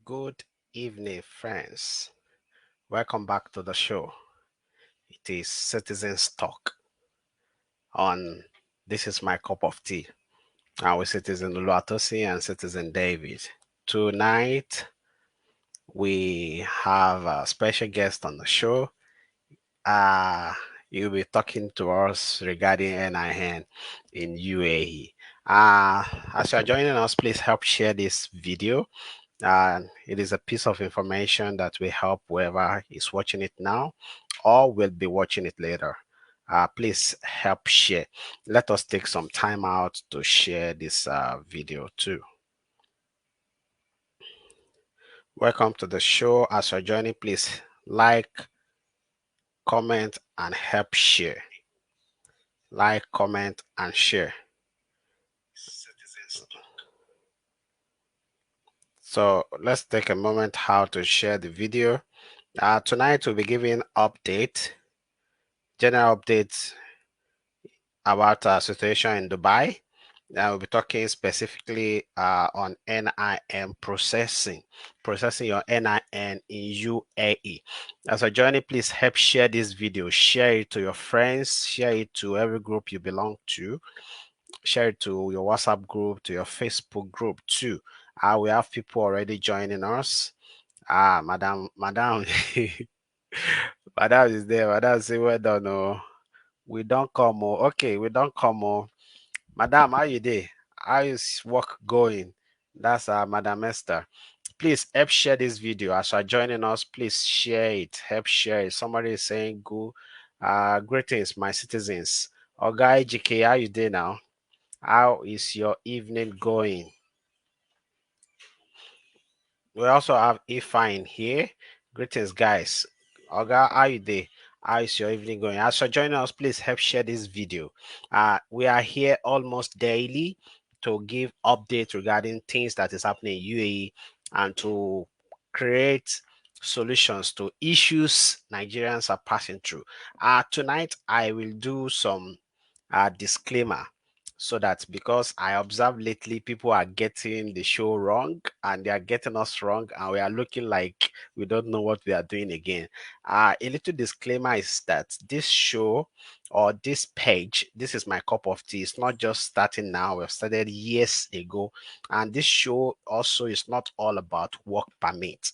Good evening, friends. Welcome back to the show. It is Citizens Talk on This is My Cup of Tea. With Citizen Oluwatosi and Citizen David. Tonight, we have a special guest on the show. Uh, you'll be talking to us regarding NIN in UAE. As you're joining us, please help share this video. It is a piece of information that will help whoever is watching it now or will be watching it later. Please help share. Let us take some time out to share this video too. Welcome to the show. As you're joining, please like, comment, and help share. Like, comment, and share. So let's take a moment how to share the video. Tonight we'll be giving general updates about situation in Dubai. We'll be talking specifically on NIN processing your NIN in UAE. As a journey, please help share this video, share it to your friends, share it to every group you belong to, share it to your WhatsApp group, to your Facebook group too. We have people already joining us. Madam, Madam is there. Madam say, well done. Oh, we don't come. Oh, okay, we don't come. Oh. Madam, how you there? How is work going? That's Madam Esther. Please help share this video. As you are joining us, please share it. Help share it. Somebody is saying, "Good, greetings, my citizens." Oga GK, how you there now? How is your evening going? We also have Ifine here. Greetings, guys. Oga, how you there? How is your evening going? As you're joining us, please help share this video. We are here almost daily to give updates regarding things that is happening in UAE and to create solutions to issues Nigerians are passing through. Tonight, I will do some disclaimer so that because I observe lately people are getting the show wrong and they are getting us wrong and we are looking like we don't know what we are doing again. A little disclaimer is that this show or this page, this is my cup of tea. It's not just starting now. We've started years ago. And this show also is not all about work permit.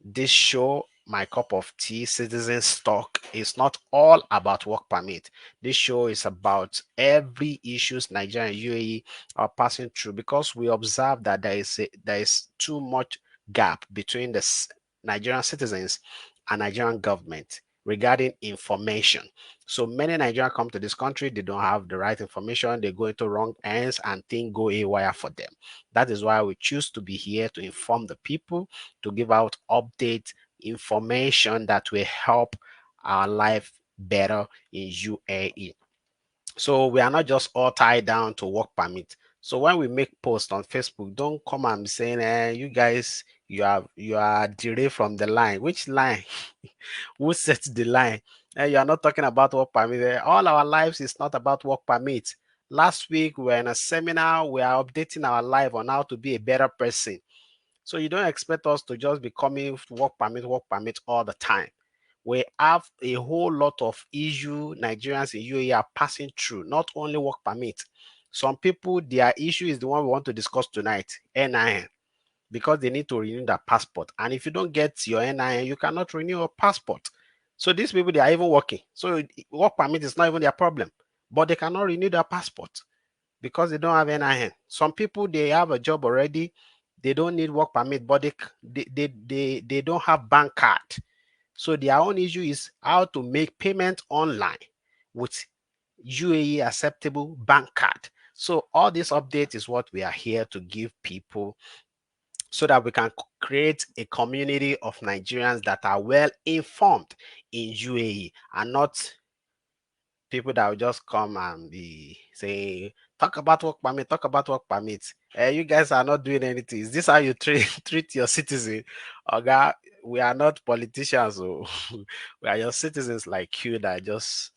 This show, My Cup of Tea, Citizen Talk, is not all about work permit. This show is about every issues Nigeria and UAE are passing through because we observe that there is too much gap between the Nigerian citizens and Nigerian government regarding information. So many Nigerians come to this country, they don't have the right information, they go into wrong hands and things go haywire for them. That is why we choose to be here to inform the people, to give out update information that will help our life better in UAE. So we are not just all tied down to work permit. So when we make posts on Facebook, don't come and be saying, you guys, you are derailed from the line. Which line? Who sets the line? You are not talking about work permit. All our lives is not about work permit. Last week we were in a seminar. We are updating our life on how to be a better person. So you don't expect us to just be coming work permit all the time. We have a whole lot of issue Nigerians in UAE are passing through, not only work permit. Some people, their issue is the one we want to discuss tonight, NIN, because they need to renew their passport. And if you don't get your NIN, you cannot renew your passport. So these people, they are even working. So work permit is not even their problem, but they cannot renew their passport because they don't have NIN. Some people, they have a job already. They don't need work permit, but they don't have bank card. So their own issue is how to make payment online with UAE acceptable bank card. So all this update is what we are here to give people so that we can create a community of Nigerians that are well informed in UAE and not people that will just come and be saying, talk about work permit, talk about work permit. You guys are not doing anything. Is this how you treat your citizen? Okay, we are not politicians. So we are your citizens like you that just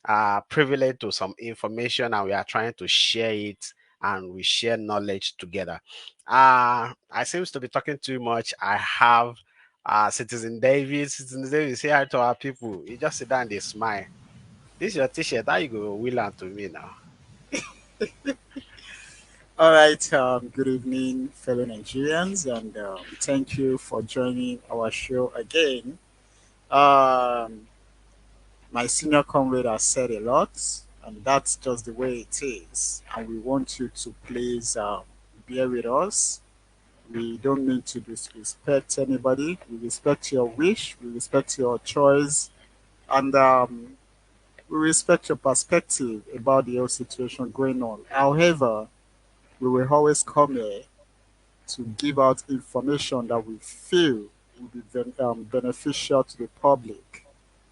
are privileged to some information and we are trying to share it and we share knowledge together. I seems to be talking too much. I have Citizen David. Citizen David, say hi to our people. You just sit down and they smile. This is your t-shirt. How you go will on to me now? All right. Good evening, fellow Nigerians, and thank you for joining our show again. Um, my senior comrade has said a lot, and that's just the way it is. And we want you to please bear with us. We don't mean to disrespect anybody. We respect your wish, we respect your choice, and we respect your perspective about the whole situation going on. However, we will always come here to give out information that we feel will be beneficial to the public,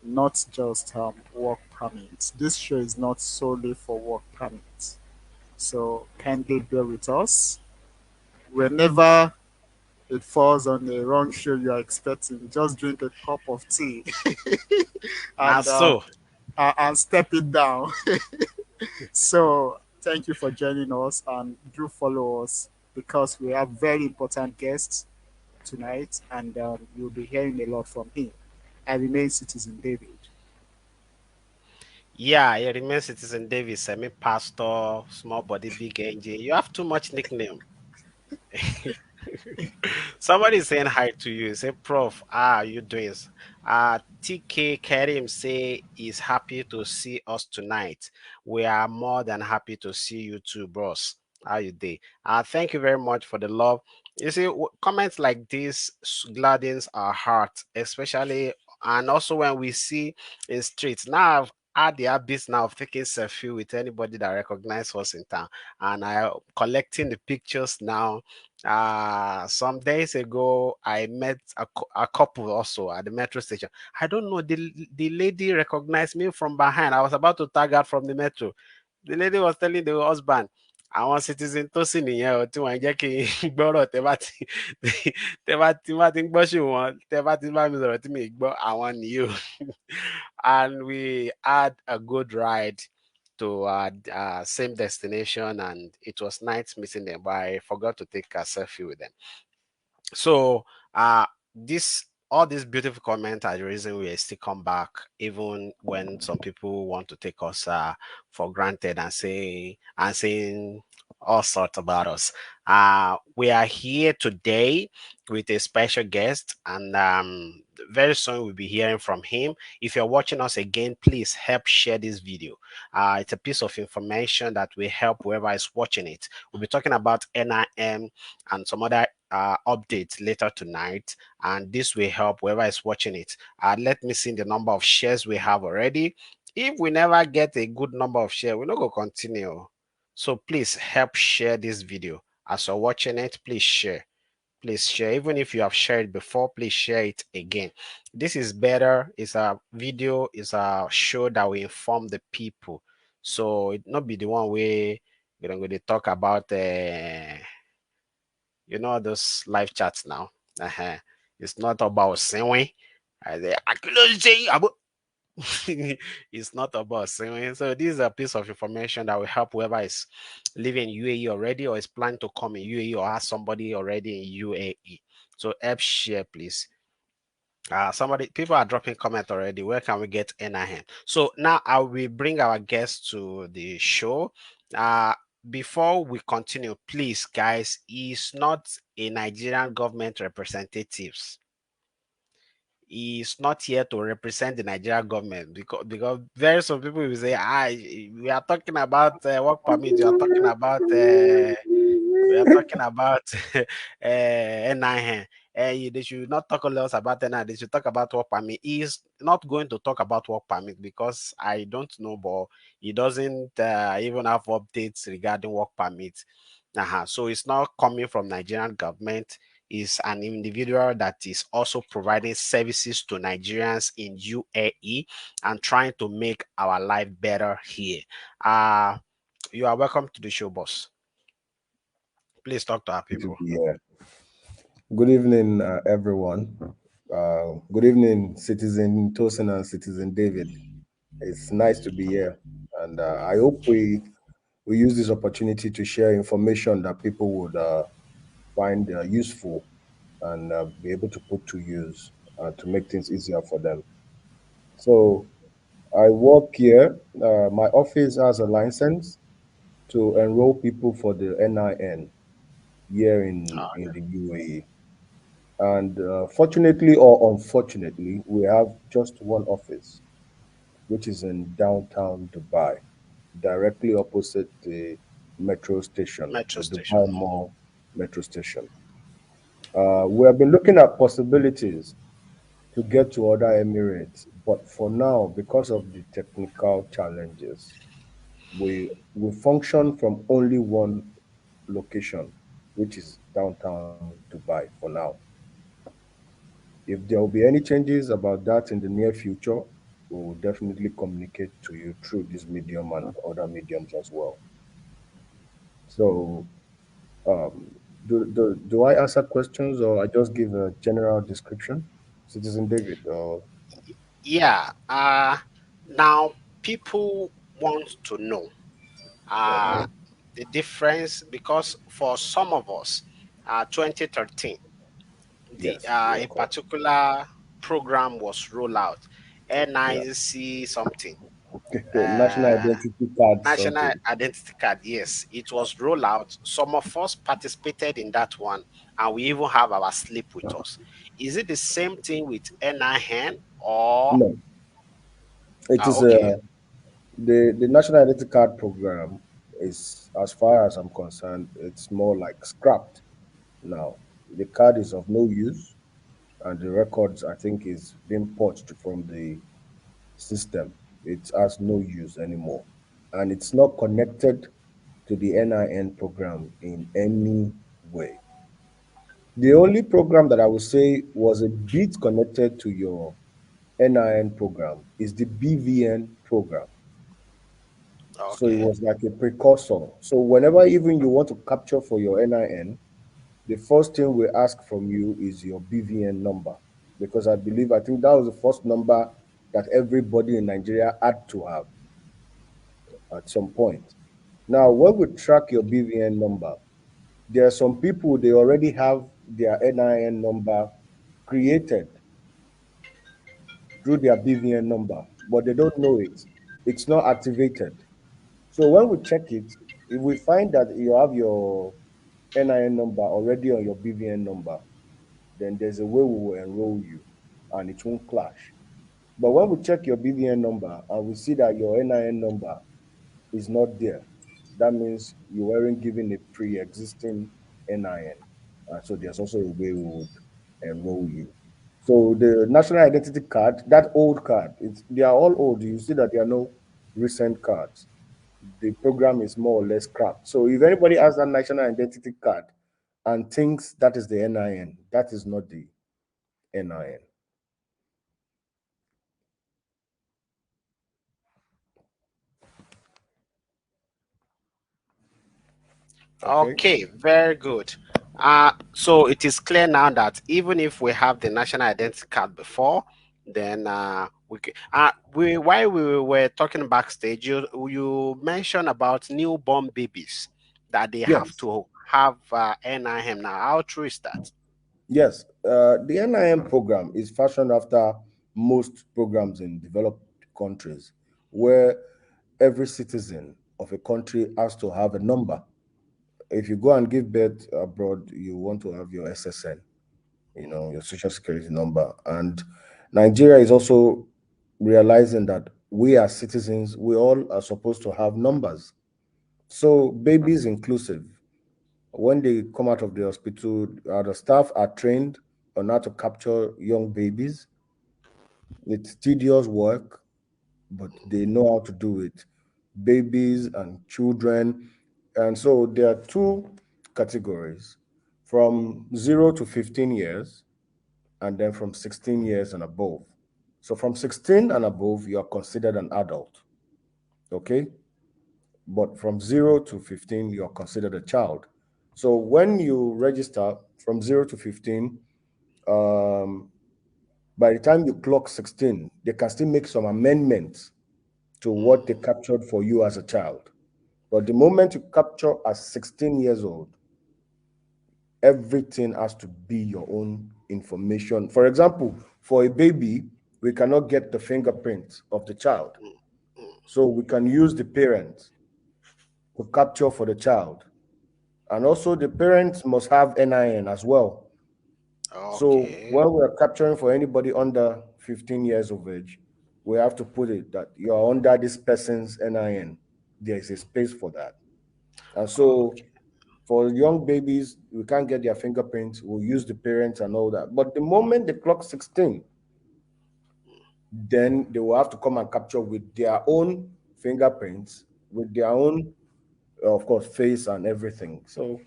not just work permits. This show is not solely for work permits. So kindly bear with us. Whenever it falls on the wrong show you are expecting, just drink a cup of tea Now and so. step it down. So thank you for joining us and do follow us because we have very important guests tonight, and you'll be hearing a lot from him. I remain Citizen David. Yeah, you remain Citizen David, semi-pastor, small body, big engine. You have too much nickname. Somebody is saying hi to you. Say, Prof, how are you doing? TK Karim say he's happy to see us tonight. We are more than happy to see you too, bros. How you day? Thank you very much for the love. You see, comments like this gladdens our heart, especially and also when we see in streets. Now I've had the habit now of taking selfie with anybody that recognizes us in town, and I collecting the pictures now. Some days ago, I met a couple also at the metro station. I don't know, the lady recognized me from behind. I was about to tag out from the metro. The lady was telling the husband, àwọn citizen tó sì nìyẹn o tí wọ́n jẹ́ kí n gbọ́rọ̀ tẹ́ bá ti ń gbọ́ sí wọn tẹ́ bá ti bá mi sọ̀rọ̀ tí mi ì gbọ́ àwọn nìyí o. And we had a good ride to our same destination, and it was nice meeting them, but I forgot to take a selfie with them. So this all these beautiful comments are the reason we still come back, even when some people want to take us for granted and saying all sorts about us. We are here today with a special guest, and very soon we'll be hearing from him. If you're watching us again, please help share this video. It's a piece of information that will help whoever is watching it. We'll be talking about NIM and some other updates later tonight, and this will help whoever is watching it. Let me see the number of shares we have already. If we never get a good number of shares, we're not going to continue. So please help share this video. As you're watching it, please share. Please share. Even if you have shared before, please share it again. This is better. It's a video, it's a show that will inform the people. So it not be the one way we're going to talk about those live chats now. It's not about singing. It's not about singing. So this is a piece of information that will help whoever is living in UAE already or is planning to come in UAE or has somebody already in UAE. So help share, please. People are dropping comment already. Where can we get NIN? So now I will bring our guest to the show. Uh, before we continue, please, guys, he's not a Nigerian government representatives. He's not here to represent the Nigerian government because very some people will say, we are talking about work permit. We are talking about NIN. They should not talk a lot about NIN. They should talk about work permit. He's not going to talk about work permit because I don't know, but he doesn't even have updates regarding work permit. So it's not coming from Nigerian government. Is an individual that is also providing services to Nigerians in UAE and trying to make our life better here. You are welcome to the show, boss. Please talk to our To people. be here. Good evening, everyone. Good evening, Citizen Tosin and Citizen David. It's nice to be here, and I hope we we use this opportunity to share information that people would find useful and be able to put to use to make things easier for them. So I work here. My office has a license to enroll people for the NIN here in the UAE. And fortunately or unfortunately, we have just one office, which is in downtown Dubai, directly opposite the metro station, Metro the station. Dubai Mall metro station. We have been looking at possibilities to get to other Emirates, but for now, because of the technical challenges, we function from only one location, which is downtown Dubai for now. If there will be any changes about that in the near future, we will definitely communicate to you through this medium and other mediums as well. So, um, do I answer questions or I just give a general description? Citizen David, or Yeah. Now people want to know uh, okay, the difference because for some of us, 2013, the yes, you are a correct. particular program was rolled out, Yeah, NIC something, national uh, identity card, national something. identity card. Yes, it was rolled out. Some of us participated in that one, and we even have our slip with us. Is it the same thing with NIN or No, it is okay, the national identity card program is, as far as I'm concerned, it's more like scrapped now. The card is of no use, and the records I think is being purged from the system. It has no use anymore, and it's not connected to the NIN program in any way. The only program that I would say was a bit connected to your NIN program is the BVN program. So it okay, was like a precursor. So whenever even you want to capture for your NIN, the first thing we ask from you is your BVN number. Because I think that was the first number that everybody in Nigeria had to have at some point. Now, when we track your BVN number, there are some people, they already have their NIN number created through their BVN number, but they don't know it. It's not activated. So when we check it, if we find that you have your NIN number already on your BVN number, then there's a way we will enroll you and it won't clash. But when we check your BVN number and we see that your NIN number is not there, that means you weren't given a pre-existing NIN. So there's also a way we would enroll you. So the national identity card, that old card, they are all old. You see that there are no recent cards. The program is more or less scrapped. So if anybody has that national identity card and thinks that is the NIN, that is not the NIN. Okay. okay, very good. So it is clear now that even if we have the national identity card before, then while we were talking backstage, you mentioned about newborn babies that they have Yes. to have NIM. Now, how true is that? Yes. The NIM program is fashioned after most programs in developed countries, where every citizen of a country has to have a number. If you go and give birth abroad, you want to have your SSN, your social security number. And Nigeria is also realizing that we as citizens, we all are supposed to have numbers. So babies inclusive, when they come out of the hospital, the staff are trained on how to capture young babies. It's tedious work, but they know how to do it. Babies and children. And so there are two categories, from 0 to 15 years, and then from 16 years and above. So from 16 and above, you are considered an adult, okay? But from 0 to 15, you are considered a child. So when you register from 0 to 15, um, by the time you clock 16, they can still make some amendments to what they captured for you as a child. But the moment you capture as 16 years old, everything has to be your own information. For example, for a baby, we cannot get the fingerprint of the child. Mm, mm. So we can use the parent to capture for the child. And also the parents must have NIN as well. So Okay. when we're capturing for anybody under 15 years of age, we have to put it that you're under this person's NIN. There is a space for that. And so Okay. for young babies, we can't get their fingerprints. We'll use the parents and all that. But the moment they clock 16, then they will have to come and capture with their own fingerprints, with their own, of course, face and everything. So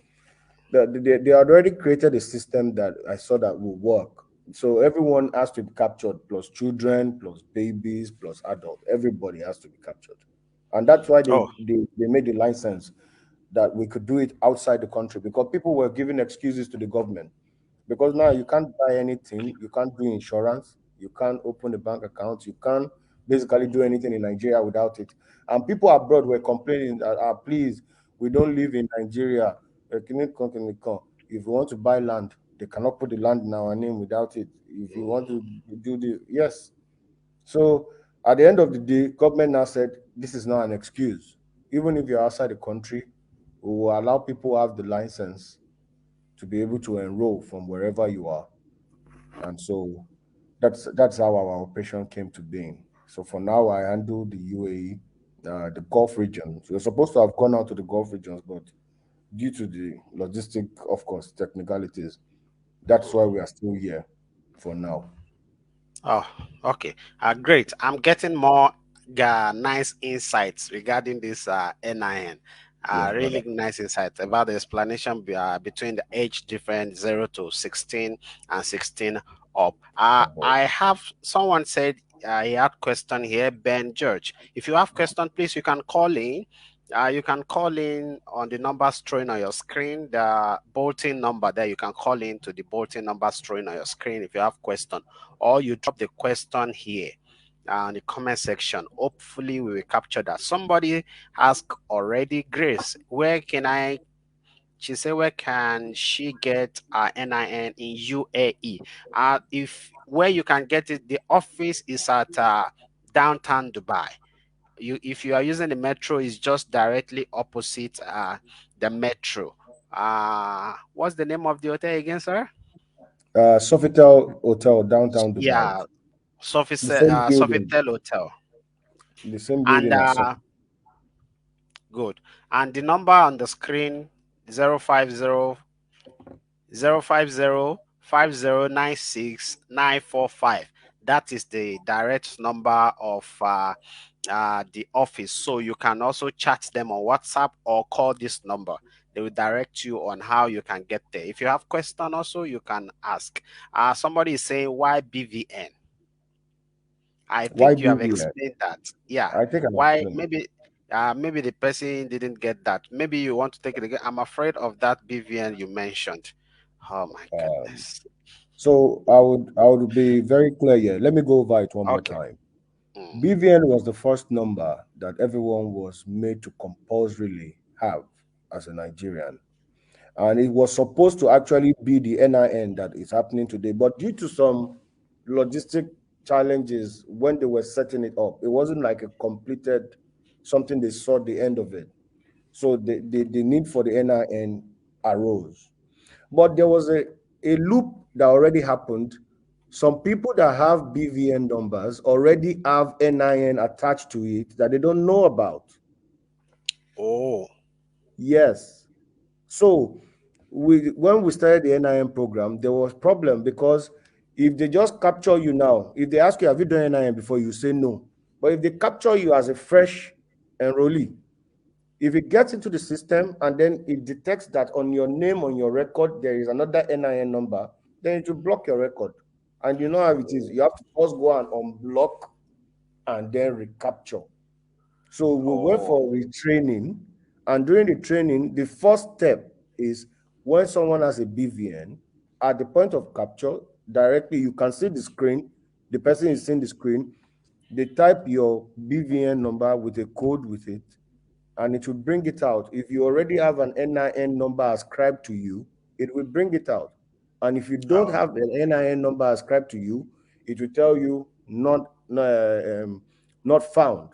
they already created a system that I saw that will work. So everyone has to be captured, plus children, plus babies, plus adult. Everybody has to be captured. And that's why Oh, they made the license that we could do it outside the country, because people were giving excuses to the government. Because now you can't buy anything, you can't do insurance, you can't open a bank account, you can't basically do anything in Nigeria without it. And people abroad were complaining that, please, we don't live in Nigeria. If you want to buy land, they cannot put the land in our name without it. If you want to do the, yes. So at the end of the day, government now said this is not an excuse. Even if you're outside the country, we will allow people who have the license to be able to enroll from wherever you are. And so that's how our operation came to being. So for now, I handle the UAE, the Gulf region. So we're supposed to have gone out to the Gulf regions, but due to the logistic, of course, technicalities, that's why we are still here for now. oh, okay. Great. I'm getting more nice insights regarding this NIN. Yes, brother. Really nice insights about the explanation between the age difference 0 to 16 and 16 up. I have someone said he had question here, Ben George. If you have question, please you can call in. You can call in on the number showing on your screen, the bolting number there. You can call in to the bolting number showing on your screen if you have question, or you drop the question here in the comment section. Hopefully, we will capture that. Somebody asked already, Grace, where can I? She said, where can she get NIN in UAE? If where you can get it, the office is at downtown Dubai. If you are using the metro, it's just directly opposite the metro. What's the name of the hotel again, sir? Sofitel Hotel, downtown Dubai. Yeah, The same building, Sofitel Hotel. the same And building as Sofitel. good. And the number on the screen 050 050 That is the direct number of the office. So you can also chat them on WhatsApp or call this number. They will direct you on how you can get there. If you have question also, you can ask. Somebody is saying why BVN? I Why think you have BVN? explained that. Yeah. I think I Why explained. maybe the person didn't get that. Maybe you want to take it again. I'm afraid of that BVN you mentioned. Oh my goodness. So I would be very clear here. Let me go over it one more Okay. time. Mm. BVN was the first number that everyone was made to compulsorily have as a Nigerian. And it was supposed to actually be the NIN that is happening today. But due to some logistic challenges when they were setting it up, it wasn't like a completed something they saw the end of it. So the need for the NIN arose. But there was a loop that already happened. Some people that have BVN numbers already have NIN attached to it that they don't know about. Oh. Yes. So when we started the NIN program, there was problem because if they just capture you now, if they ask you, have you done NIN before, you say no. But if they capture you as a fresh enrollee, if it gets into the system and then it detects that on your name, on your record, there is another NIN number, then it will block your record. And you know how it is. You have to first go and unblock and then recapture. So we went Oh. for retraining. And during the training, the first step is when someone has a BVN, at the point of capture, directly you can see the screen. The person is seeing the screen. They type your BVN number with a code with it, and it will bring it out. If you already have an NIN number ascribed to you, it will bring it out. And if you don't Oh, have an NIN number ascribed to you, it will tell you not found.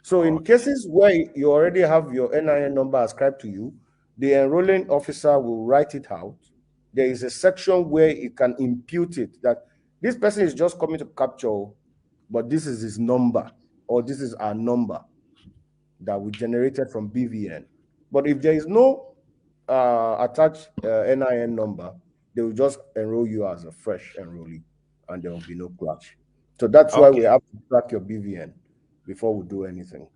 So in okay. cases where you already have your NIN number ascribed to you, the enrolling officer will write it out. There is a section where it can impute it that this person is just coming to capture, but this is his number, or this is our number that we generated from BVN. But if there is no attached NIN number, they will just enroll you as a fresh enrollee, and there will be no clash. So that's why we Okay. have to track your BVN before we do anything.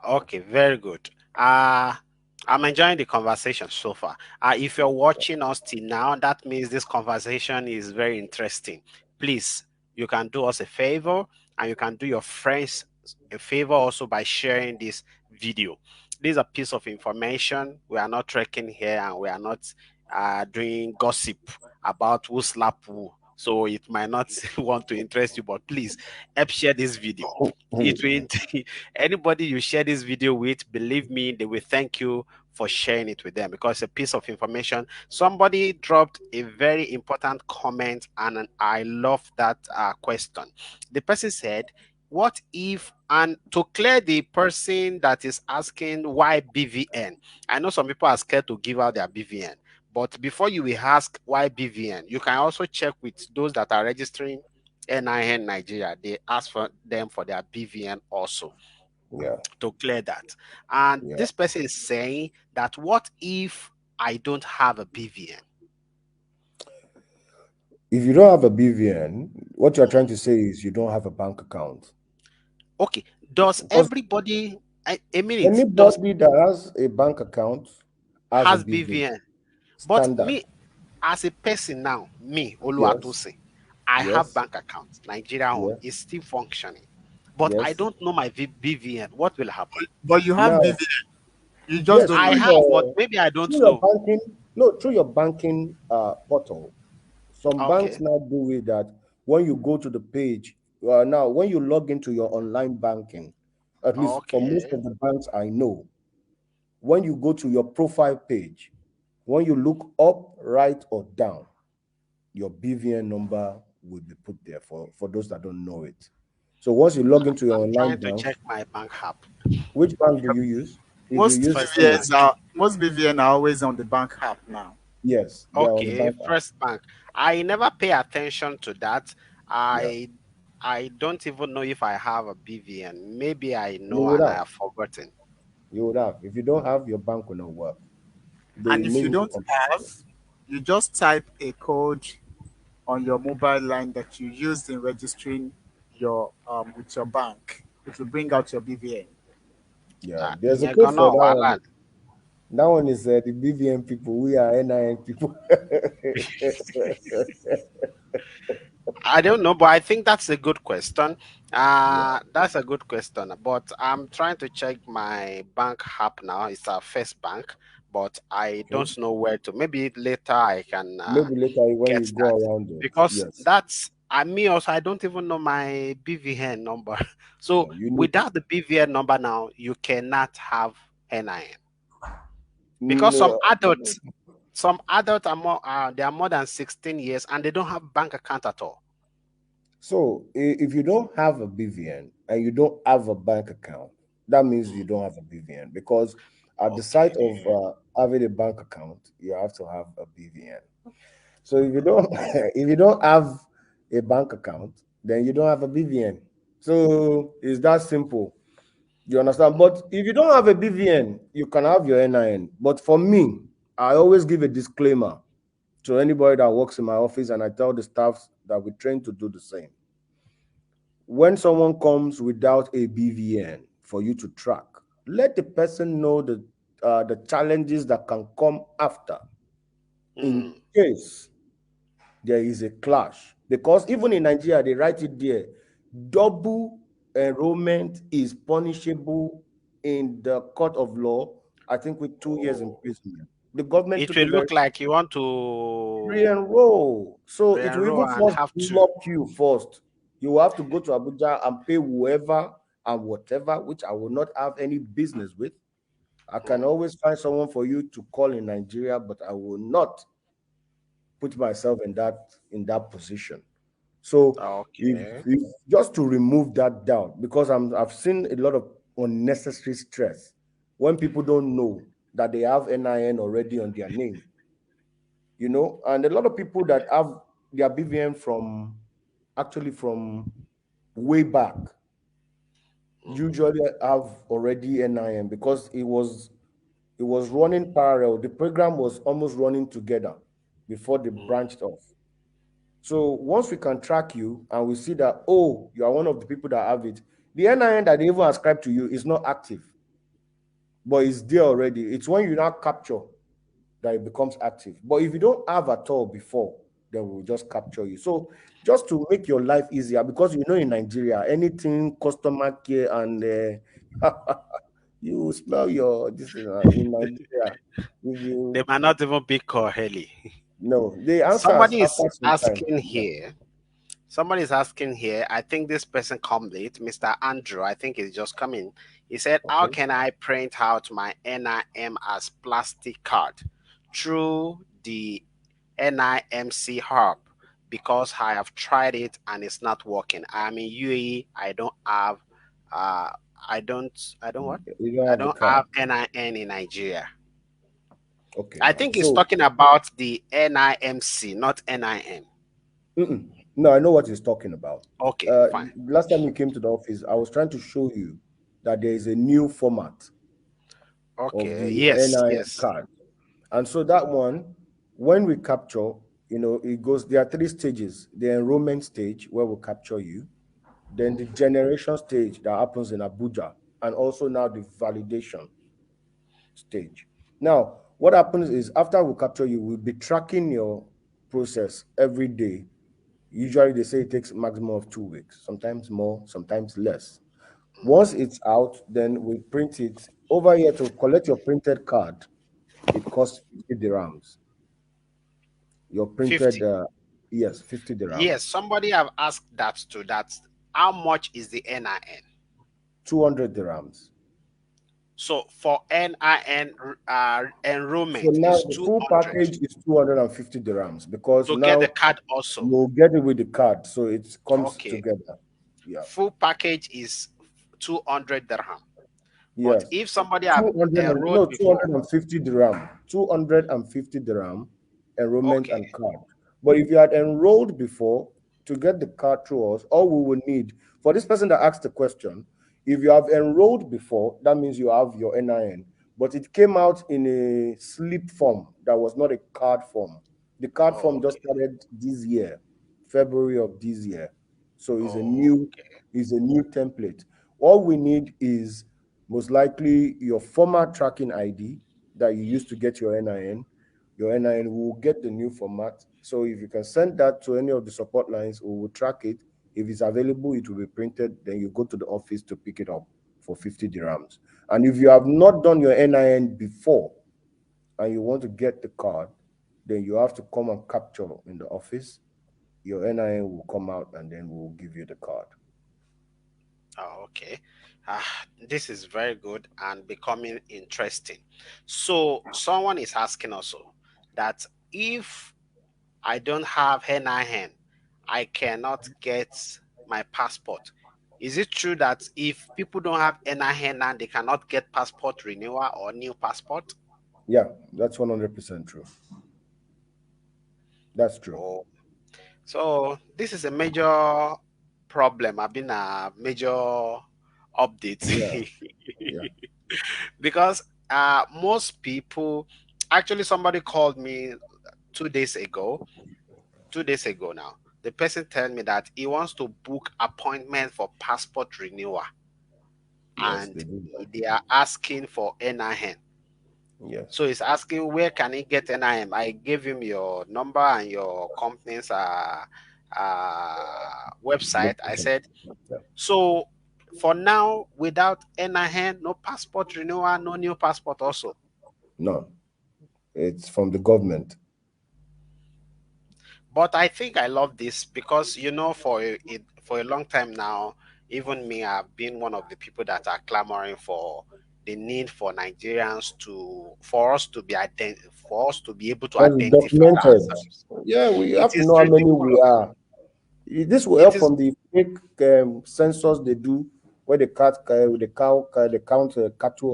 Okay, very good. Uh I'm enjoying the conversation so far. If you're watching us till now, that means this conversation is very interesting. Please, you can do us a favor and you can do your friends a favor also by sharing this video. This is a piece of information. We are not trekking here and we are not doing gossip about who slap who. So it might not want to interest you, but please help share this video. It will anybody you share this video with, believe me, they will thank you for sharing it with them because it's a piece of information. Somebody dropped a very important comment, and I love that question. The person said, what if, and to clear the person that is asking why BVN, I know some people are scared to give out their BVN, but before you will ask why BVN, you can also check with those that are registering NIN Nigeria. They ask for them for their BVN also Yeah, to clear that. And yeah. this person is saying that what if I don't have a BVN? If you don't have a BVN, what you're trying Mhm. to say is you don't have a bank account. Okay. Does Because everybody, a minute, does anybody that has a bank account has a has BVN. BVN? But Standard. me as a person now, me, Yes, Oluwatosin, I have yes, bank account. Nigeria own yes, is still functioning. But I yes. don't know my BVN. What will happen? But you have Now, BVN. You just yes, don't I know through it. have, but your maybe I don't through your know. banking, no, through your banking portal. Some banks Okay. now do it that when you go to the page, now when you log into your online banking, at least for most Okay. of the banks I know, when you go to your profile page, when you look up, right, or down, your BVN number will be put there for those that don't know it. So once you log into your I'm online trying to bank, check my bank app. which bank do you use? If you Most use First Stanbic, Bank. BVN are always on the bank app now. yes, they are on the Okay, bank app. First Bank. I never pay attention to that. Yeah, I don't even know if I have a BVN. Maybe I you know would and I have. have forgotten. You would have. If you don't have, your bank will not work. They And if may you need to don't come. have, you just type a code on your mobile line that you used in registering your with your bank. It will bring out your BVN. Yeah, there's a Ìyẹn code for gan-an that wàhálà one. That one is the BVN people. We are NIN people. I don't know, but I think that's a good question. Yeah. That's a good question. But I'm trying to check my bank app now. It's our first bank, but I Okay. don't know where to. Maybe later I can Maybe later when get you go that around it. because Yes. that's I me also I don't even know my BVN number. So No, you need. without the BVN number now, you cannot have NIN because No. some adults are more they are more than 16 years and they don't have bank account at all. So if you don't have a BVN and you don't have a bank account, that means you don't have a BVN because at the site Okay. of having a bank account, you have to have a BVN. So if you don't if you don't have a bank account, then you don't have a BVN. So it's that simple. You understand? But if you don't have a BVN, you can have your NIN. But for me, I always give a disclaimer to anybody that works in my office, and I tell the staff that we train to do the same. When someone comes without a BVN for you to track, let the person know the challenges that can come after in Hmm. case there is a clash. Because even in Nigeria, they write it there, double enrollment is punishable in the court of law, I think with 2 years Oh. imprisonment. The government It took will a very look like you want to re-enroll. So it will re-enroll even and first have to. lock you first. You will have to go to Abuja and pay whoever and whatever, which I will not have any business with. I can Mm. always find someone for you to call in Nigeria, but I will not put myself in that position. So Okay. if just to remove that doubt, because I've seen a lot of unnecessary stress when people don't know that they have NIN already on their name, and a lot of people that have their BVN from actually from way back Mm, usually have already NIN because it was running parallel. The program was almost running together before they mm, branched off. So once we can track you and we see that, oh, you are one of the people that have it, the NIN that they even ascribe to you is not active, but it's there already. It's when you now capture that it becomes active. But if you don't have at all before, then we'll just capture you. So just to make your life easier, because in Nigeria, anything customer care and you smell your this in Nigeria. If they you might not even be Koheli. no, the answer Somebody is after some time. asking Yeah. here. Somebody is asking here. I think this person come late, Mr. Andrew. I think he's just coming. He said, "How Okay. can I print out my NIM as plastic card through the NIMC hub? Because I have tried it and it's not working. I'm in UAE. I don't have. Uh, I don't what? You don't I have the don't card. have NIN in Nigeria. Okay, I now. think he's So, talking about the NIMC, not NIN. no, I know what he's talking about. Okay, Uh, fine. Last time you came to the office, I was trying to show you that there is a new format of Okay. the Yes. NIN Yes. card. And so that one, when we capture, it goes, there are three stages: the enrollment stage, where we capture you, then the generation stage that happens in Abuja, and also now the validation stage. Now, what happens is after we capture you, we'll be tracking your process every day. Usually, they say it takes a maximum of 2 weeks, sometimes more, sometimes less. Once Mm, it's out, then we print it over here to collect your printed card. It costs 50 dirhams. Your printed, 50. yes, 50 Yes. dirhams, Somebody have asked that too. That's how much is the NIN? 200 dirhams. So for NIN So enrollment now is the full 200 package is 250 dirhams because to get the now card also. you'll get it with the card. So it comes Okay. together. Yeah. Full package is 200 dirham. But Yes. if somebody have 200 and no enrolled before, 250 dirham. 250 dirham enrollment okay. and card. But if you had enrolled before to get the card through us, all we will need for this person that asked the question, if you have enrolled before, that means you have your NIN. But it came out in a slip form that was not a card form. The card Oh, form just okay. started this year, February of this year. So Oh, okay. is a new template. All we need is most likely your former tracking ID that you used to get your NIN will get the new format. So if you can send that to any of the support lines, we will track it. If it's available, it will be printed. Then you go to the office to pick it up for 50 dirhams. And if you have not done your NIN before and you want to get the card, then you have to come and capture in the office. Your NIN will come out and then we'll give you the card. Oh, okay. This is very good and becoming interesting. So someone is asking also that if I don't have NIN, I cannot get my passport. Is it true that if people don't have NIN and they cannot get passport renewal or new passport? Yeah, that's 100% true. That's true. Oh, so this is a major problem. I've been a major Yeah, update yeah. because most people actually somebody called me 2 days ago 2 days ago now. The person tell me that he wants to book appointment for passport renewal Yes, they and do that. they are asking for NIN. Yes. So he's asking where can he get NIN. I gave him your number and your company's website. I Location. said, Yeah. so for now, without NIN, no passport renewal, no new passport also. No, it's from the government. But I think I love this because for a long time now, even me, I've been one of the people that are clamoring for the need for Nigerians for us to be for us to be able to Because it's identify documented. ourselves. Yeah, we It have to is know how many we ridiculous. are. This will It help is. from the fake census they do, where they count cattle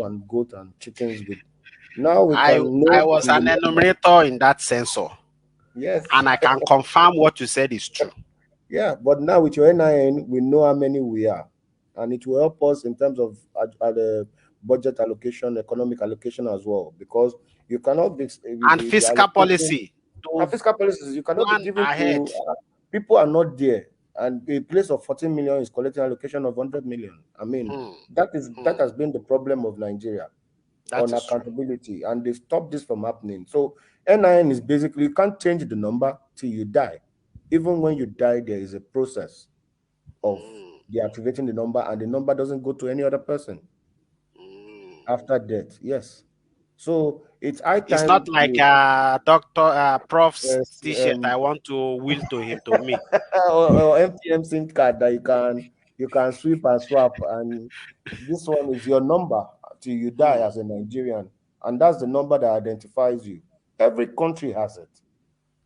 and goat and chickens with. Now we I can I know was the an number. enumerator in that sensor, Yes. and I can confirm what you said is true. Yeah, but now with your NIN, we know how many we are, and it will help us in terms of budget allocation, economic allocation as well, because you cannot And be fiscal allocating policy to and fiscal policies. You cannot be plan giving ahead. to people are not there, and a place of 14 million is collecting allocation of 100 million. I mean, Hmm, that hmm, has been the problem of Nigeria that on is true. accountability, and they stopped this from happening. So NIN is basically you can't change the number till you die. Even when you die, there is a process of Hmm, deactivating the number, and the number doesn't go to any other person hmm. after death. Yes. So it's high It's not time like we doctor prof's yes, t-shirt I want to will to him to me. or MTM SIM card that you can sweep and swap, and this one is your number till you die Hmm, as a Nigerian, and that's the number that identifies you. Every country has it,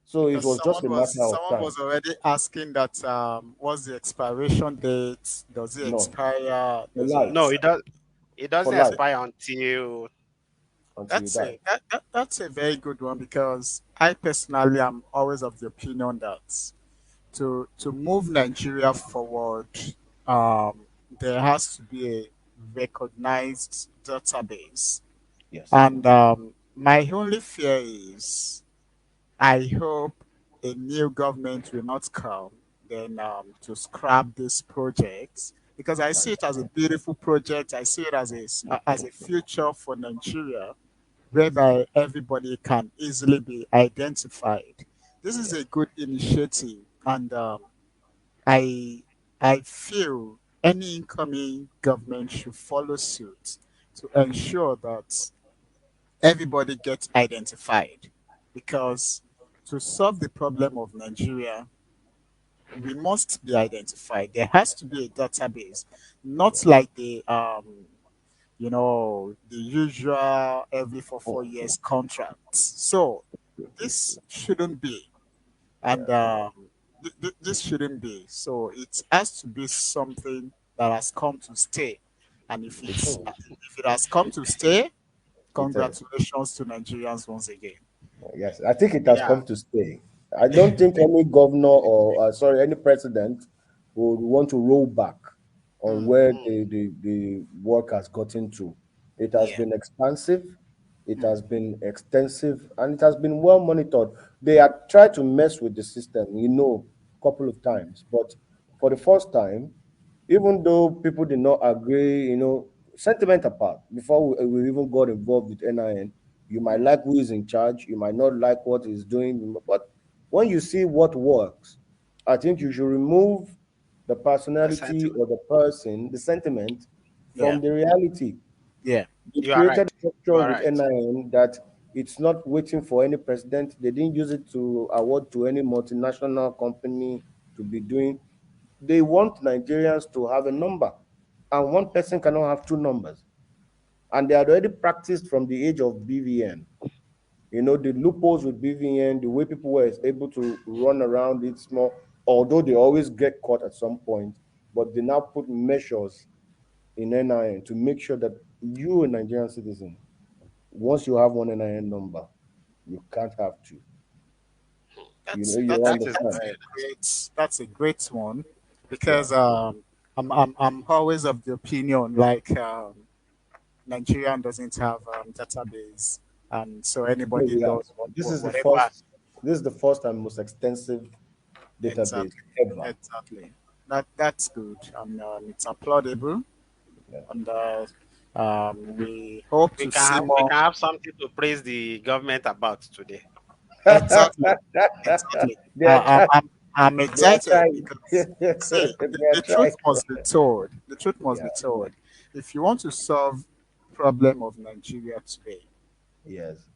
so it Because was just a matter of someone time. was already asking that what's the expiration date? Does it No, expire? for Does it life, no, expire? it for doesn't life expire until until you die. That's a very good one because I personally am always of the opinion that to move Nigeria forward, um, there has to be a recognized database. Yes, And my only fear is I hope a new government will not come then to scrap this project because I see and it as a beautiful project. I see it as a future for Nigeria whereby everybody can easily be identified. This is yes, a good initiative, and I I feel any incoming government should follow suit to ensure that everybody gets identified because to solve the problem of Nigeria, we must be identified. There has to be a database, not yes. like the usual every Oh, 4 years contracts. So this shouldn't be, and yeah, this shouldn't be. So it has to be something that has come to stay. And it is. if it has come to stay, It is. congratulations to Nigerians once again. Yes, I think it has yeah. come to stay. I don't think any governor or sorry, any president would want to roll back on Hmm. where Hmm, the work has gotten to. It has Yeah. been expansive, it Hmm. has been extensive, and it has been well monitored. They had tried to mess with the system, a couple of times, but for the first time, even though people did not agree, sentiment apart, before we even got involved with NIN, you might Hmm. like who is in charge, you might not like what he's doing, but when you see what works, I think you should remove the the personality sentiment. or the person, the sentiment Yeah. from the reality. Yeah. They You are created right. a You structure are with right. NIN that it's not waiting for any president. They didn't use it to award to any multinational company to be doing. They want Nigerians to have a number, and one person cannot have two numbers. And they had already practiced from the age of BVN. The loopholes with BVN, the way people were able to run around it small, although they always get caught at some point, but they now put measures in NIN to make sure that you, a Nigerian citizen, once you have one NIN number, you can't have two. You That is understand? very That's a great one Yeah. because I'm always of the opinion like Nigerian doesn't have database, and so No, anybody we have. does This is the whatever. first. This is the first and most extensive database Exactly, ever. exactly. That's good, and it's applaudable, Yeah. and we hope to see we more. can have something to praise the government about today. Exactly, exactly. They are trying. I'm They are excited trying. because see, They are the truth trying. must be told. The truth must Yeah. be told. If you want to solve problem of Nigeria today, Yes.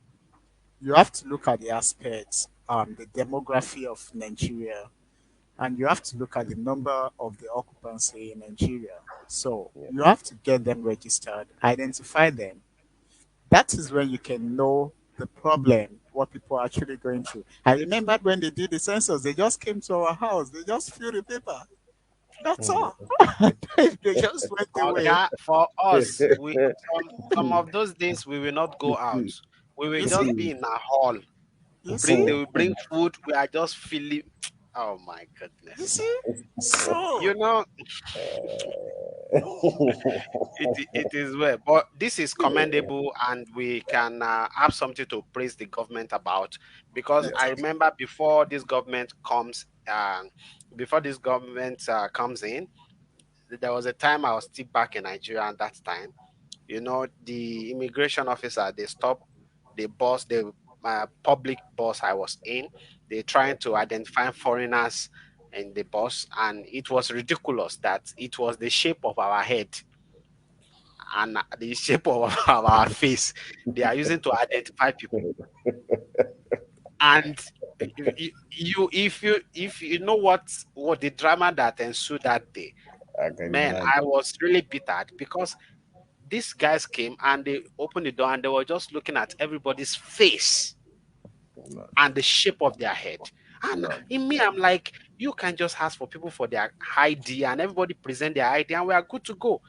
you have to look at the aspects, the demography of Nigeria, and you have to look at the number of the occupancy in Nigeria. So Yeah. you have to get them registered, identify them. That is when you can know the problem, what people are actually going through. I remember when they did the census, they just came to our house, they just filled the paper. That's Mm. all. They just went away. Okay, for us, we some of those days we will not go out. We will You see? just be in a hall. You Bring see? they will bring food. We are just feeling. Oh my You goodness. see? You So, know, it is well, but this is commendable, and we can have something to praise the government about, because yes. I remember before this government comes in, there was a time I was still back in Nigeria, and that time, the immigration officer, they stopped the public bus I was in. They trying to identify foreigners in the bus, and it was ridiculous that it was the shape of our head and the shape of our face they are using to identify people. And if you know what the drama that ensued that day, I can man, I imagine. was really bitter because these guys came and they opened the door and they were just looking at everybody's face No, and the shape of their head. And no. in me, I'm like, you can just ask for people for their ID and everybody present their ID and we are good to go.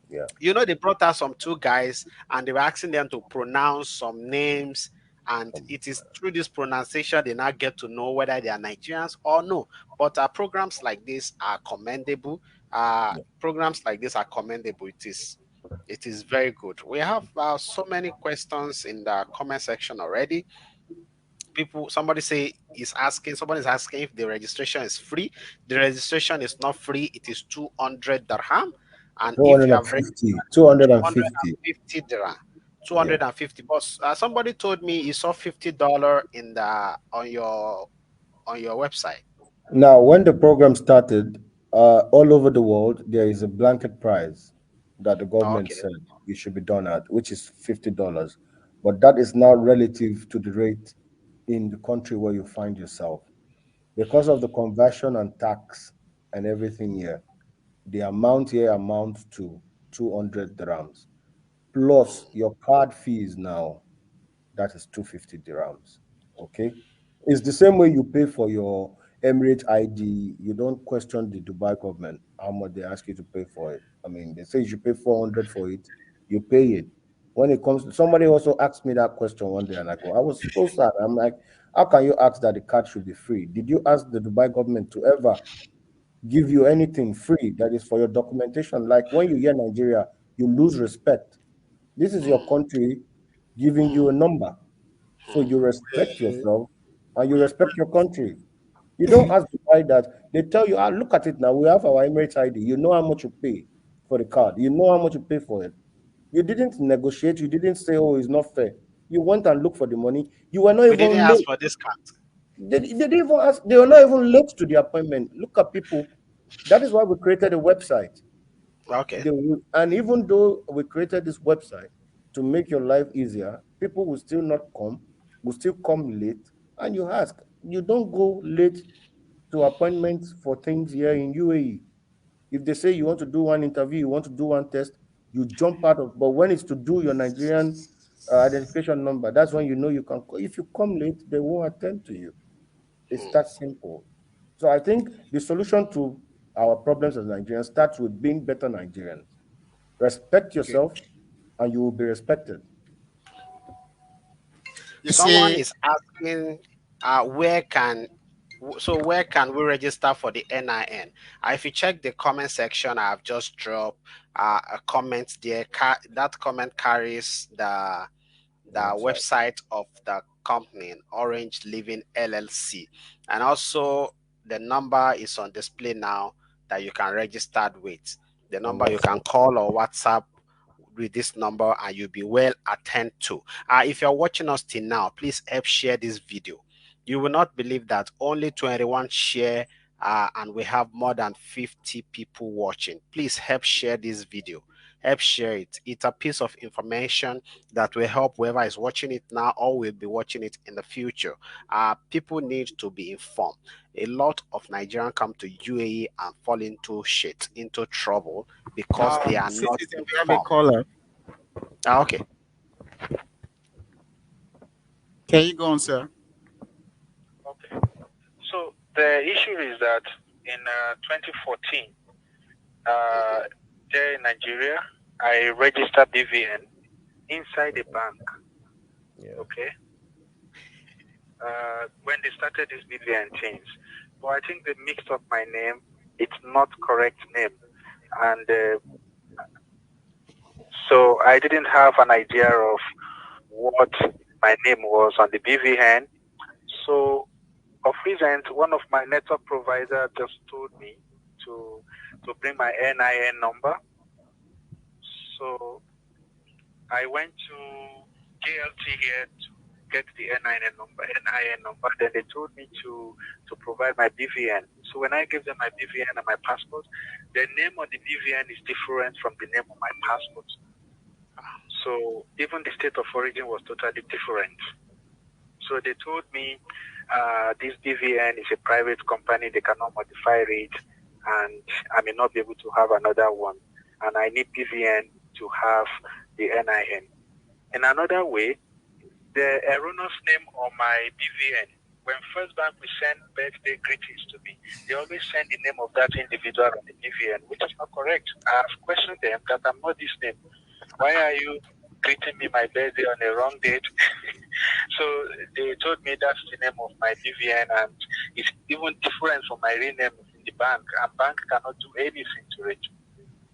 Yeah. They brought us some two guys and they were asking them to pronounce some names. And it is through this pronunciation they now get to know whether they are Nigerians or no. But programs like this are commendable. Yeah. Programs like this are commendable. It is very good. We have so many questions in the comment section already. Somebody is asking if the registration is free. The registration is not free. It is 200 dirham. And if you have 250. 250. 250 dirham. Yeah. 250. But somebody told me he saw $50 in the on your website. Now, when the program started, all over the world, there is a blanket price that the government Okay. said it should be done at, which is $50. But that is now relative to the rate in the country where you find yourself. Because of the conversion and tax and everything here, the amount here amounts to 200 dirhams. Plus your card fees now, that is 250 dirhams. Okay. It's the same way you pay for your Emirates ID. You don't question the Dubai government how much they ask you to pay for it. I mean, they say you should pay 400 for it, you pay it. When it comes to somebody also asked me that question one day, and I was so sad. I'm like, how can you ask that the card should be free? Did you ask the Dubai government to ever give you anything free that is for your documentation? Like when you hear Nigeria, you lose respect. This is your Hmm, country giving you a number. So hmm, you respect We, yourself and you respect your country. You don't ask the guy that they tell you, look at it now. We have our Emirates ID. You know how much you pay for the card. You know how much you pay for it. You didn't negotiate. You didn't say, oh, it's not fair. You went and looked for the money. You were not we didn't even ask late. for discount. They didn't even ask. They were not even late to the appointment. Look at people. That is why we created a website. Okay. And even though we created this website to make your life easier, people will still not come, will still come late, and you ask. You don't go late to appointments for things here in UAE. If they say you want to do one interview, you want to do one test, you jump out of. But when it's to do your Nigerian identification number, that's when you know you can. If you come late, they won't attend to you. It's Hmm, that simple. So I think the solution to our problems as Nigerians starts with being better Nigerians. Respect okay. yourself, and you will be respected. You Someone see, is asking, where can we register for the NIN? If you check the comment section, I've just dropped a comment there. That comment carries the Website. website of the company, Orange Living LLC, and also the number is on display now that you can register with. The number you can Wonderful. call or WhatsApp with this number and you'll be well attended to. If you're watching us till now, please help share this video. You will not believe that only 21 share and we have more than 50 people watching. Please help share this video. help share it. It's a piece of information that will help whoever is watching it now or will be watching it in the future. People need to be informed. A lot of Nigerians come to UAE and fall into shit, into trouble because they are not Citizen, we have a informed. caller. Okay. Can you go on, sir? Okay. So the issue is that in 2014, Mhm. there in Nigeria, I registered BVN inside a bank. Yeah. Okay. When they started this BVN things, but I think they mixed up my name. It's not correct name, and so I didn't have an idea of what my name was on the BVN. So of recent, one of my network provider just told me to bring my NIN number. So I went to KLT here to get the NIN number. Then they told me to provide my BVN. So when I gave them my BVN and my passport, the name on the BVN is different from the name on my passport. So even the state of origin was totally different. So they told me this BVN is a private company, they cannot modify it, and I may not be able to have another one. And I need BVN to have the NIN. In another way, the erroneous name on my BVN, when First Bank will send birthday greetings to me, they always send the name of that individual on the BVN, which is not correct. I have questioned them that I'm not this name. Why are you greeting me my birthday on the wrong date? So they told me that's the name of my BVN, and it's even different from my real name in the bank. And bank cannot do anything to it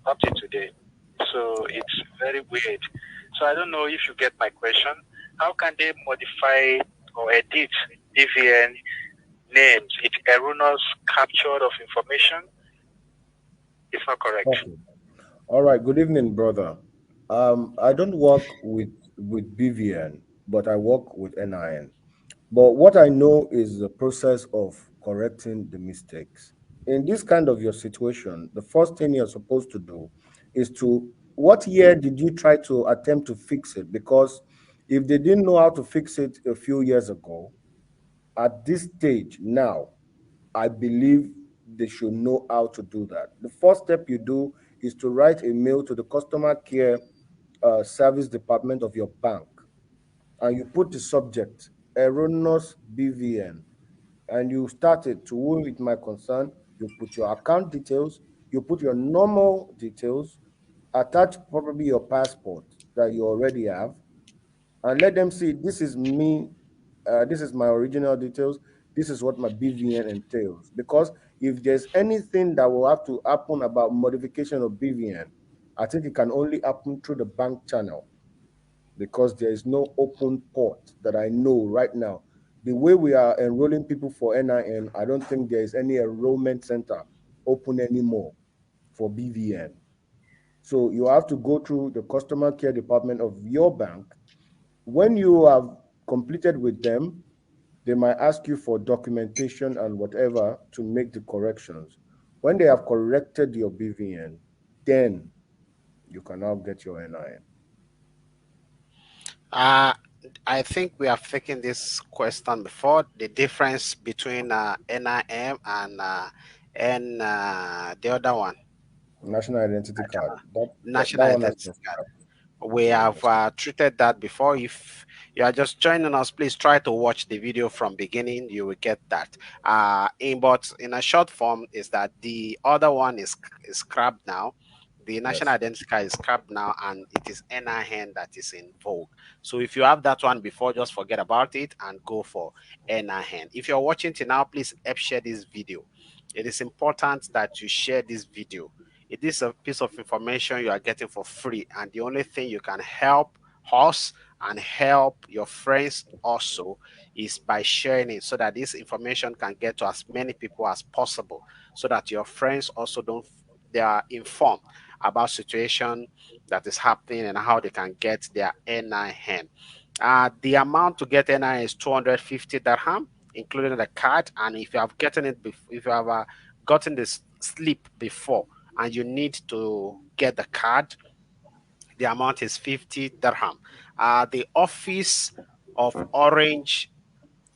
up to today. So it's very weird. So I don't know if you get my question. How can they modify or edit BVN names? It's erroneous capture of information. It's not correct. Okay. All right. Good evening, brother. I don't work with BVN, but I work with NIN. But what I know is the process of correcting the mistakes. In this kind of your situation, the first thing you're supposed to do is to, what year did you try to attempt to fix it? Because if they didn't know how to fix it a few years ago, at this stage now, I believe they should know how to do that. The first step you do is to write a mail to the customer care service department of your bank, and you put the subject erroneous BVN, and you start it to whom it might concern. You put your account details, you put your normal details, attach probably your passport that you already have, and let them see this is me, this is my original details, this is what my BVN entails. Because if there's anything that will have to happen about modification of BVN, I think it can only happen through the bank channel, because there is no open port that I know right now. The way we are enrolling people for NIN, I don't think there is any enrollment center open anymore for BVN. So you have to go through the customer care department of your bank. When you have completed with them, they might ask you for documentation and whatever to make the corrections. When they have corrected your BVN, then you can now get your NIN. Uh, I think we have taken this question before. The difference between NIM and the other one, National identity card. That national one has identity been card. scrapped. We have Yes. treated that before. If you are just joining us, please try to watch the video from beginning. You will get that. But in a short form, is that the other one is scrapped now. The national Yes. identity card is scrapped now, and it is NIN that is in vogue. So if you have that one before, just forget about it and go for NIN. If you're watching till now, please help share this video. It is important that you share this video. It is a piece of information you are getting for free, and the only thing you can help us and help your friends also is by sharing it, so that this information can get to as many people as possible, so that your friends also don't they are informed about situation that is happening and how they can get their NIN. The amount to get NIN is 250 dirham, including the card. And if you have gotten it, if you have gotten this slip before, and you need to get the card, The amount is 50 dirham. The office of Orange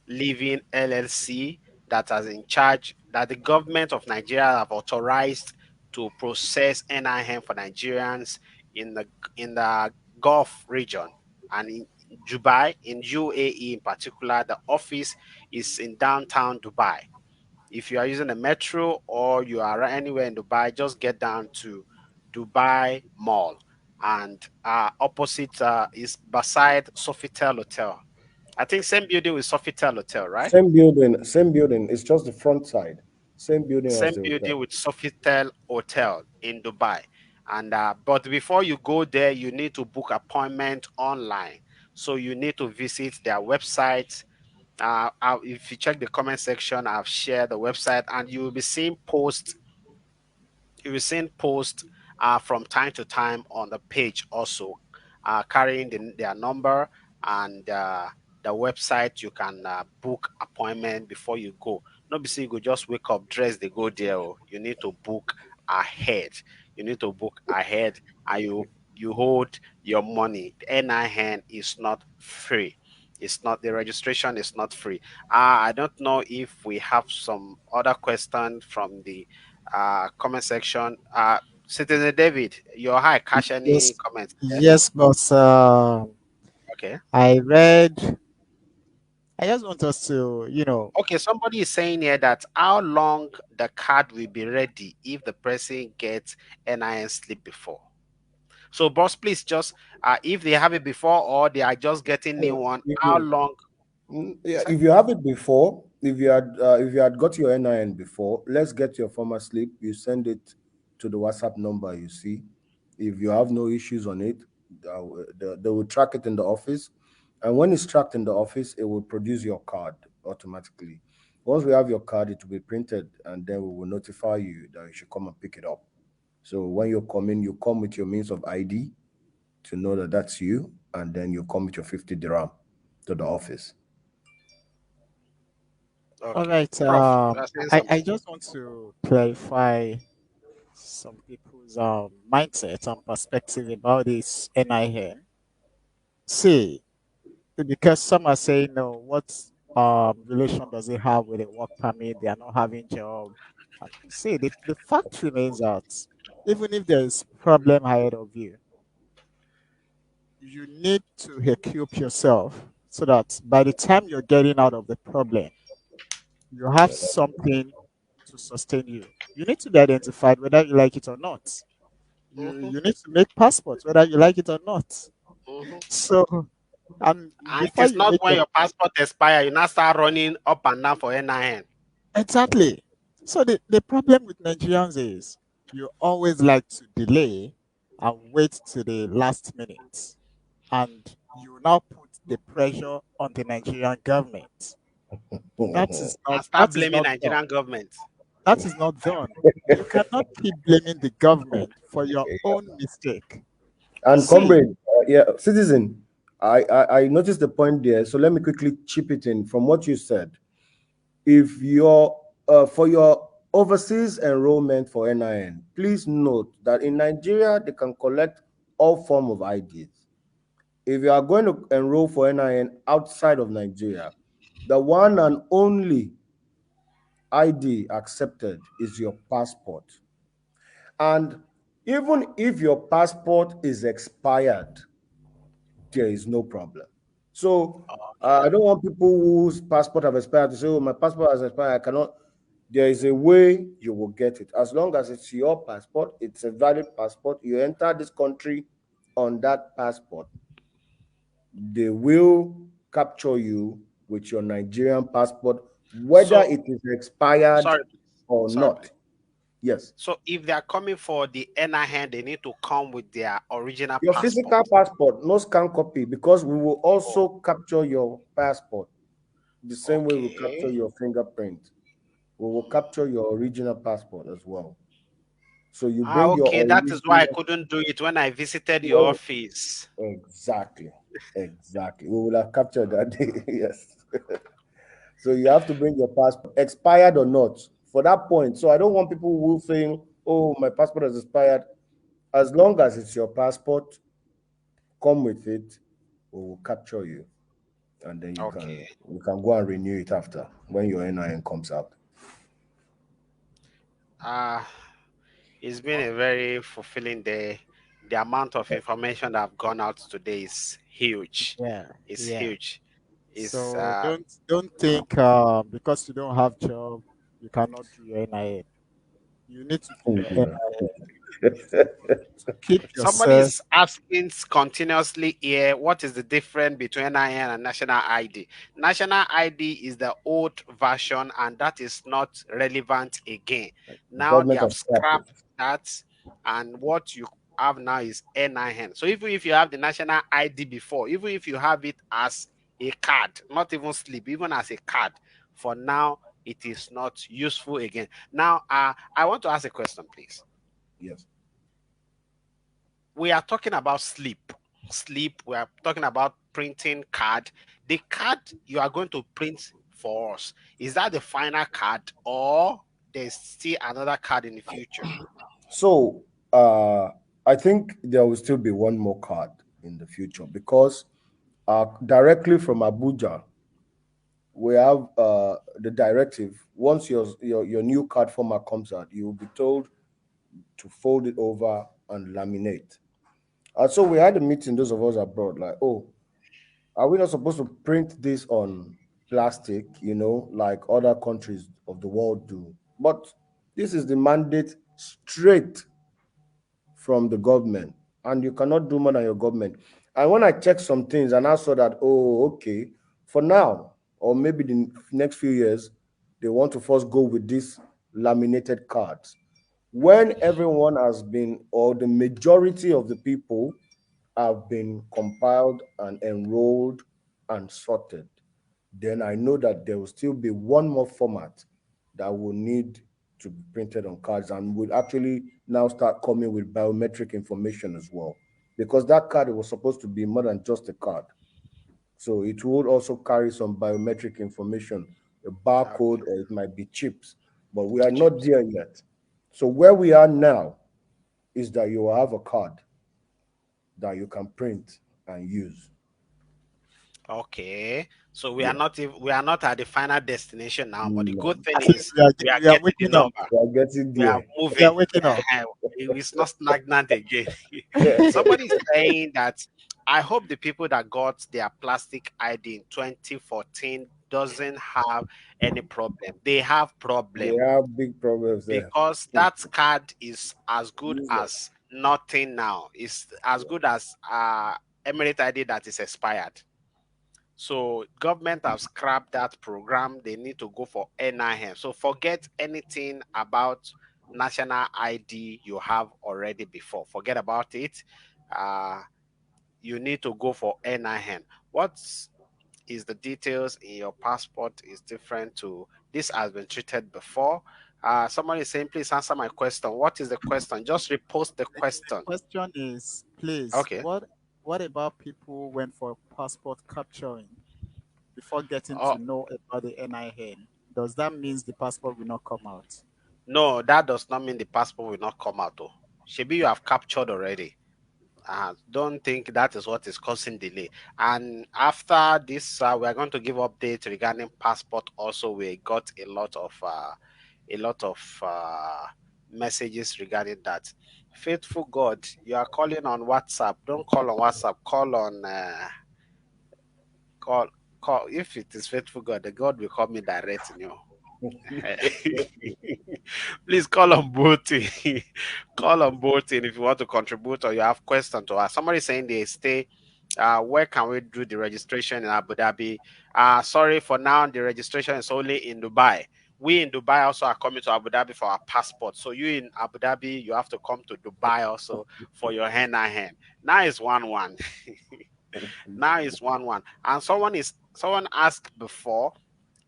Living LLC, that is in charge, that the government of Nigeria have authorized to process NIN for Nigerians in the Gulf region and in Dubai, in UAE in particular. The office is in downtown Dubai. If you are using the metro or you are anywhere in Dubai, just get down to Dubai Mall, and opposite is beside Sofitel Hotel. I think same building with Sofitel Hotel, right? Same building, same building. It's just the front side. Same building as Same the building hotel. with Sofitel Hotel in Dubai. And but before you go there, you need to book appointment online. So you need to visit their website. If you check the comment section, I've shared the website, and you will be seeing posts. You will see posts from time to time on the page also, carrying their number and the website. You can book appointment before you go. Not be say you go just wake up, dress, they go there. Oh. You need to book ahead. You need to book ahead, and you hold your money. The NIN is not free. It's not, the registration is not free. I don't know if we have some other question from the comment section. Citizen David, your high catch any Yes, comments there? yes, but Okay. I read. I just want us to, Okay, somebody is saying here that how long the card will be ready if the person gets NIN slip before. So, boss, please just if they have it before or they are just getting new one, If how you, long? yeah, Sir? if you have it before, if you had got your NIN before, let's get your former slip. You send it to the WhatsApp number you see. If you have no issues on it, they will track it in the office, and when it's tracked in the office, it will produce your card automatically. Once we have your card, it will be printed, and then we will notify you that you should come and pick it up. So when you come in, you come with your means of ID to know that that's you, and then you come with your 50 dirham to the office. all Okay, right. Prof, you are saying I something. just want to clarify some people's mindset and perspective about this NIN. See, because some are saying, no, what relation does it have with a work permit? They are not having job. And see, the fact remains that even if there is problem ahead of you, you need to equip yourself so that by the time you're getting out of the problem, you have Yeah, something to sustain you. You need to be identified whether you like it or not. Hmm. You need to make passports whether you like it or not. Hmm. So, and And it before is you not make when your your passport expire, you now start running up and down for NIN. exactly. So the problem with Nigerians is you always like to delay and wait to the last minute. And you now put the pressure on the Nigerian government. And start blaming Done. Nigerian government. That is not done. You cannot keep blaming the government for your own mistake. and See, comrade, yeah, citizen, I noticed the point there. So let me quickly chip it in from what you said. If you're for your overseas enrollment for NIN, please note that in Nigeria they can collect all form of IDs. If you are going to enroll for NIN outside of Nigeria, the one and only ID accepted is your passport. And even if your passport is expired, there is no problem. So Okay. I don't want people whose passport have expired to say, "Oh, my passport has expired. I cannot." There is a way you will get it. As long as it's your passport, it's a valid passport. You enter this country on that passport, they will capture you with your Nigerian passport, whether So it is expired sorry, please. or Sorry, not. please. Yes. So if they are coming for the NIN, they need to come with their original Your passport. physical passport, no scan copy, because we will Oh, also capture your passport the same way we capture okay. your fingerprint. We will capture your original passport as well. So you bring your Okay. That is why I original. couldn't do it when I visited your Well, office. exactly, exactly. We will have captured that day. Yes. So you have to bring your passport, expired or not, for that point. So I don't want people who saying, "Oh, my passport has expired." As long as it's your passport, come with it, we will capture you, and then Okay. you can go and renew it after when your NIN comes out. Uh, it's been a very fulfilling day. The amount of information that have gone out today is huge. Yeah, It's yeah. huge. It's So don't think because you don't have job you cannot do your NIN. You need to do your Yeah. NIN to keep somebody yourself. is asking continuously here, what is the difference between NIN and national ID? National ID is the old version, and that is not relevant again. The Now they government have has scrapped it. scrapped that, and what you have now is NIN. So even if you have the national ID before, even if you have it as a card, not even slip, even as a card, for now it is not useful again. Now, I want to ask a question, please. Yes. We are talking about sleep, we are talking about printing card. The card you are going to print for us, is that the final card, or there's still another card in the future? So I think there will still be one more card in the future because directly from Abuja, we have the directive. Once your new card format comes out, you will be told to fold it over and laminate. And so we had a meeting, those of us abroad, like, oh, are we not supposed to print this on plastic, like other countries of the world do? But this is the mandate straight from the government, and you cannot do more than your government. And when I checked some things and I saw that, oh, okay, for now, or maybe the next few years, they want to first go with these laminated cards. When everyone has been, or the majority of the people have been compiled and enrolled and sorted, then I know that there will still be one more format that will need to be printed on cards and will actually now start coming with biometric information as well. Because that card was supposed to be more than just a card. So it would also carry some biometric information, a barcode, Okay. or it might be chips. But we are not Chips. there yet. So where we are now is that you will have a card that you can print and use. Okay, so we are Yeah. not we are not at the final destination now, but the No. good thing I think is we are we are we are getting the waking up. number. We are getting We are there. We are moving. waking up. It's not stagnant again. Somebody is saying that I hope the people that got their plastic ID in 2014 doesn't have any problem. They have They problem have big problems there. because that card is as good Useless. as nothing now. It's as good as Emirate ID that is expired. So government have scrapped that program. They need to go for NIN. So forget anything about national ID you have already before. Forget about it. Uh, you need to go for NIN. What is the details in your passport is different to this has been treated before. Someone is saying, please answer my question. What is the question? Just repost the The question. question is, please, Okay. what about people who went for passport capturing before getting Oh, to know about the NIN? Does that mean the passport will not come out? no, that does not mean the passport will not come out. Oh, Shebi, you have captured already. Don't think that is what is causing delay. And after this, we are going to give updates regarding passport. Also, we got a lot of messages regarding that. Faithful God, you are calling on WhatsApp. Don't call on WhatsApp. Call on call call. If it is faithful God, the God will call me direct. Please call on voting. Call on voting if you want to contribute or you have questions to ask. Somebody saying they stay. Where can we do the registration in Abu Dhabi? Sorry, for now the registration is only in Dubai. We in Dubai also are coming to Abu Dhabi for our passport. So you in Abu Dhabi, you have to come to Dubai also for your hand in hand. Now it's 1-1. Now it's 1-1. And someone asked before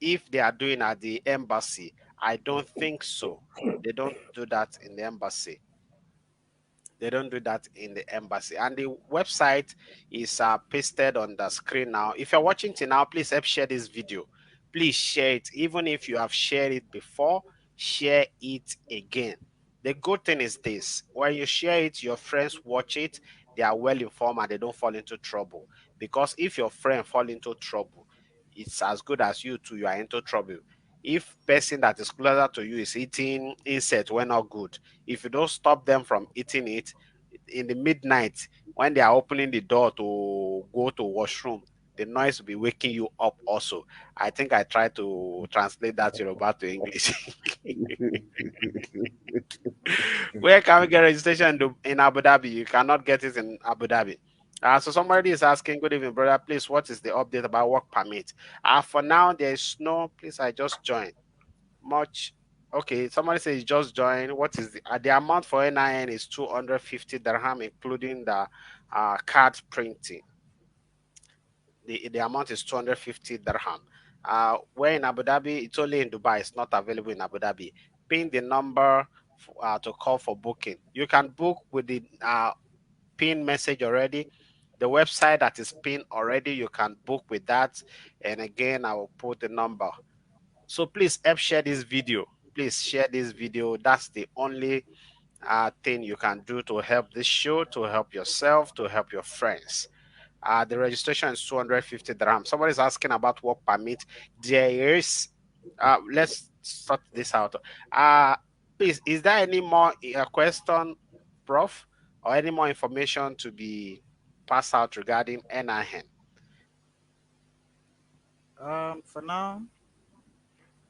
if they are doing at the embassy. I don't think so. They don't do that in the embassy. They don't do that in the embassy. And the website is pasted on the screen now. If you're watching it now, please help share this video. Please share it. Even if you have shared it before, share it again. The good thing is this: when you share it, your friends watch it, they are well informed and they don't fall into trouble. Because if your friend fall into trouble, it's as good as you too, you are into trouble. If person that is closer to you is eating insect when not good, if you don't stop them from eating it in the midnight when they are opening the door to go to washroom, the noise will be waking you up also. I think I tried to translate that Yoruba to English. Where can we get registration in Abu Dhabi? You cannot get it in Abu Dhabi. So somebody is asking, good evening, brother. Please, what is the update about work permit? For now, there is no. Please, I just joined. Much. Okay, somebody says just join. What is the amount for NIN is 250 dirham, including the card printing. The amount is 250 dirham. Where in Abu Dhabi, it's only in Dubai. It's not available in Abu Dhabi. Pin the number to call for booking. You can book with the pin message already. The website that is pinned already, you can book with that. And again, I will put the number. So please help share this video. Please share this video. That's the only thing you can do to help this show, to help yourself, to help your friends. The registration is 250 dirham. Somebody's asking about work permit. There is, let's sort this out. Uh, please, is there any more question, Prof, or any more information to be passed out regarding NIN? For now,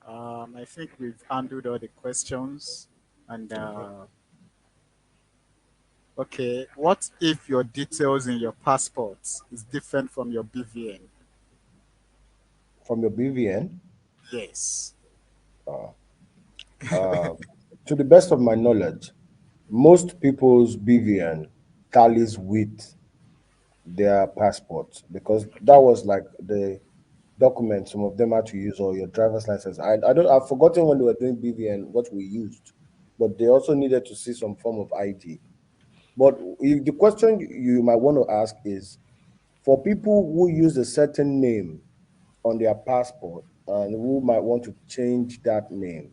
I think we've handled all the questions. And okay, what if your details in your passport is different from your BVN? From your BVN, Yes. uh, to the best of my knowledge, most people's BVN tallies with their passports because that was like the document some of them had to use, or your driver's license. I don't, I've forgotten when they were doing BVN what we used, but they also needed to see some form of ID. But if the question you might want to ask is for people who use a certain name on their passport and who might want to change that name.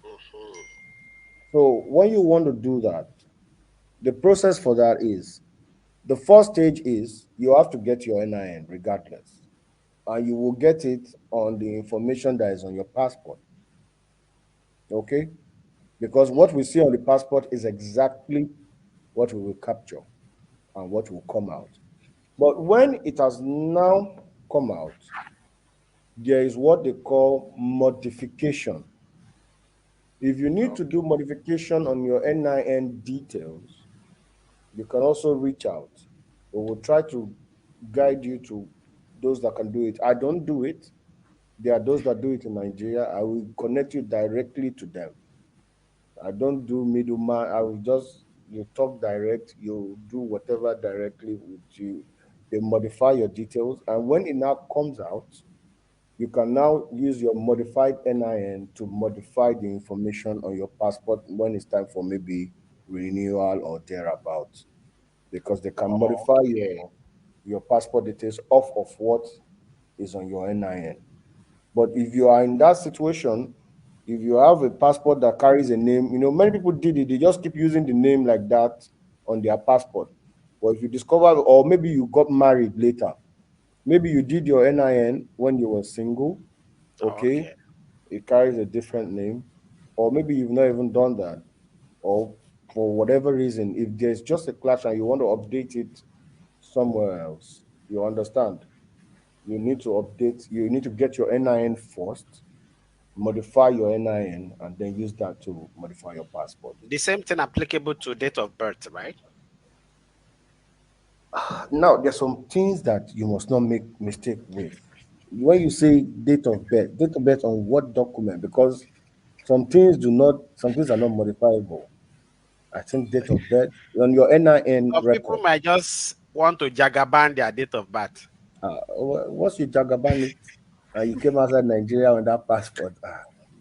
Mhm. So when you want to do that, the process for that is the first stage is you have to get your NIN regardless, and you will get it on the information that is on your passport. Okay? Because what we see on the passport is exactly what we will capture and what will come out. But when it has now come out, there is what they call modification. If you need to do modification on your NIN details, you can also reach out. We will try to guide you to those that can do it. I don't do it. There are those that do it in Nigeria. I will connect you directly to them. I don't do middleman. I will just, you talk direct, you do whatever directly with you. They modify your details. And when it now comes out, you can now use your modified NIN to modify the information on your passport when it's time for maybe renewal or thereabout. Because they can modify Okay. your passport details off of what is on your NIN. But if you are in that situation, if you have a passport that carries a name, many people did it, they just keep using the name like that on their passport. But if you discover, or maybe you got married later, maybe you did your NIN when you were single, okay, Okay. it carries a different name, or maybe you've not even done that, or for whatever reason, if there's just a clash and you want to update it somewhere else, you understand, you need to get your NIN first, modify your NIN, and then use that to modify your passport. The same thing applicable to date of birth, right? Now, there's some things that you must not make mistake with. When you say date of birth on what document? Because some things are not modifiable. I think date of birth on your NIN Some people record. might just want to jagaban their date of birth. Once you jagaban it and you came outside Nigeria on that passport,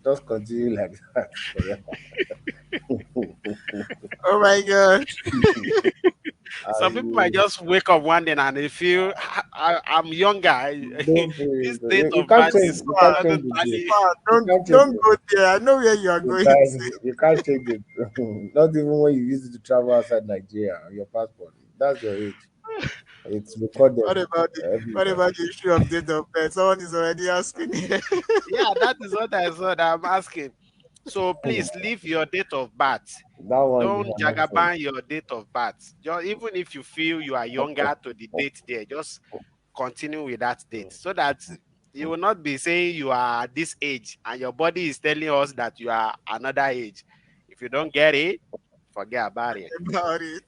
just continue like that forever. Oh my God. Some people might just wake up one day and they feel I'm younger. Don't do This it. date You of can't birth change. is You can't doesn't change the date. tally. Man, You don't can't change don't it. go there. I know where you are You going can't. to. You can't change it. Not even when you use it to travel outside Nigeria on your passport. That's your age. It's recorded what everywhere. about the issue of date of birth? Someone is already asking. Yeah, that is what I said. I'm asking. So please leave your date of birth. That one you Don't can answer. jagaban your date of birth. Just even if you feel you are younger to the date there, just continue with that date so that you will not be saying you are this age and your body is telling us that you are another age. If you don't get it, forget about it. About it.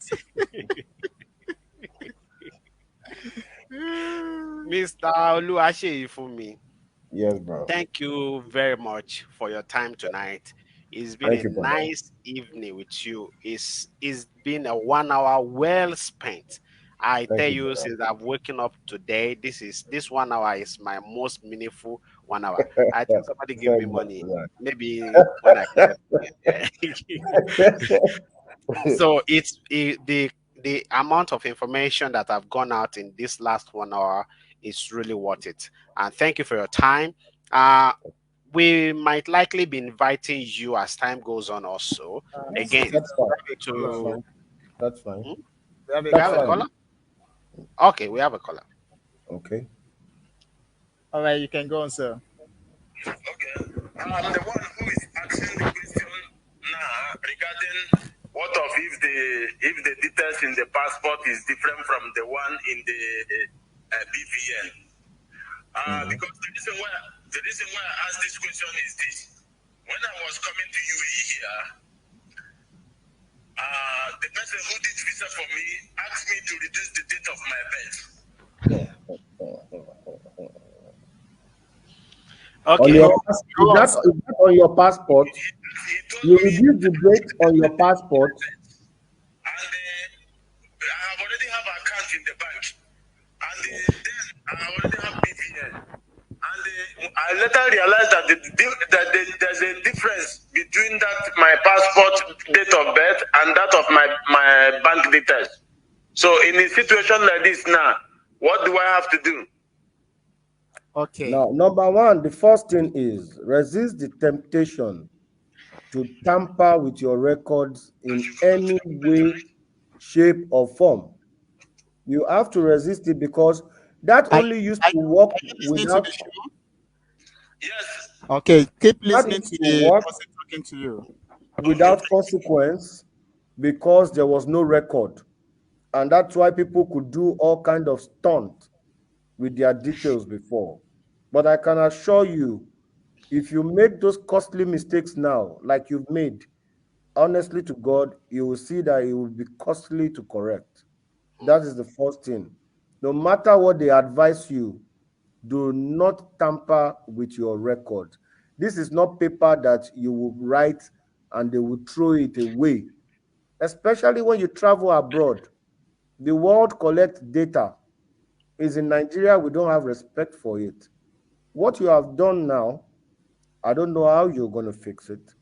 Mr. Oluwaseyi Fumi, Yes, bro. thank you very much for your time tonight. It's been a Thank you, brother. nice evening with you. It's been a 1 hour well spent. I Thank tell you, you, brother. since I've woken up today, this 1 hour is my most meaningful 1 hour. I think somebody give me Thank God money. for Maybe when I get that. so the amount of information that have gone out in this last 1 hour is really worth it. And thank you for your time. Uh we might likely be inviting you as time goes on also again That's fine. That's to fine. That's fine. hmm? We have a We That's have a caller. fine. caller. Okay, we have a caller. Okay. All right, you can go on, sir. Okay. I'm the one who is asking the question now regarding what of if the details in the passport is different from the one in the BVN. Because the reason why I asked this question is this: when I was coming to UAE here, the person who did visa for me asked me to reduce the date of my birth. On Okay, your Go, is go on, that sir. is that on your passport? He told You me reduce the date on your passport. and I have already have account in the bank, and then I already have BVN, and I later realized that there's a difference between that my passport date of birth and that of my bank details. So in a situation like this now, what do I have to do? Okay. Now, number one, the first thing is resist the temptation to tamper with your records in any way, shape, or form. You have to resist it because that Are, only used are, to work are you listening to without the show? Yes. Okay, keep that listening used to to the work person talking to you. Okay. without consequence because there was no record. And that's why people could do all kind of stunt with their details before. But I can assure you, if you make those costly mistakes now, like you've made, honestly to God, you will see that it will be costly to correct. That is the first thing. No matter what they advise you, do not tamper with your record. This is not paper that you will write and they will throw it away, especially when you travel abroad. The world collects data. Is in Nigeria, we don't have respect for it. What you have done now, I don't know how you're going to fix it,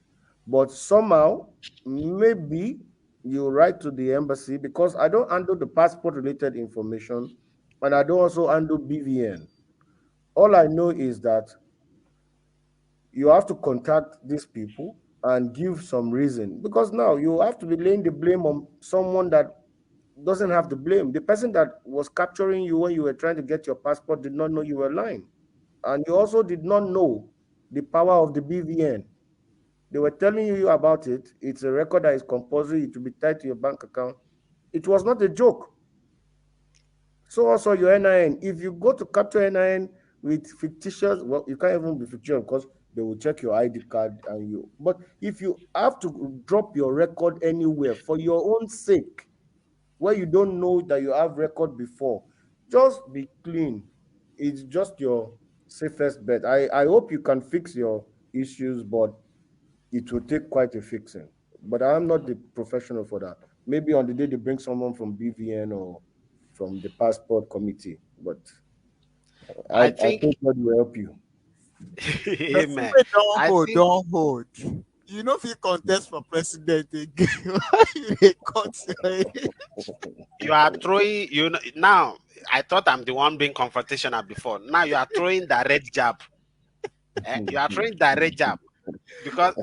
but somehow, maybe you write to the embassy because I don't handle the passport related information and I don't also handle BVN. All I know is that you have to contact these people and give some reason because now you have to be laying the blame on someone that doesn't have the blame. The person that was capturing you when you were trying to get your passport did not know you were lying. And you also did not know the power of the BVN. They were telling you about it. It's a record that is compulsory. It will be tied to your bank account. It was not a joke. So also your NIN. If you go to capture NIN with fictitious, well, you can't even be fictitious because they will check your ID card and you. But if you have to drop your record anywhere for your own sake, where you don't know that you have record before, just be clean. It's just your safest bet. I hope you can fix your issues, but it will take quite a fixing. But I'm not the professional for that. Maybe on the day they bring someone from BVN or from the passport committee, but I I think think God will help you. Person amen. wey don't I hold, think don't hold. You know if you contest for president again, why you dey cut your head? you are throwing now. I thought I'm the one being confrontational before. Now you are throwing direct jab. You are throwing direct jab. Because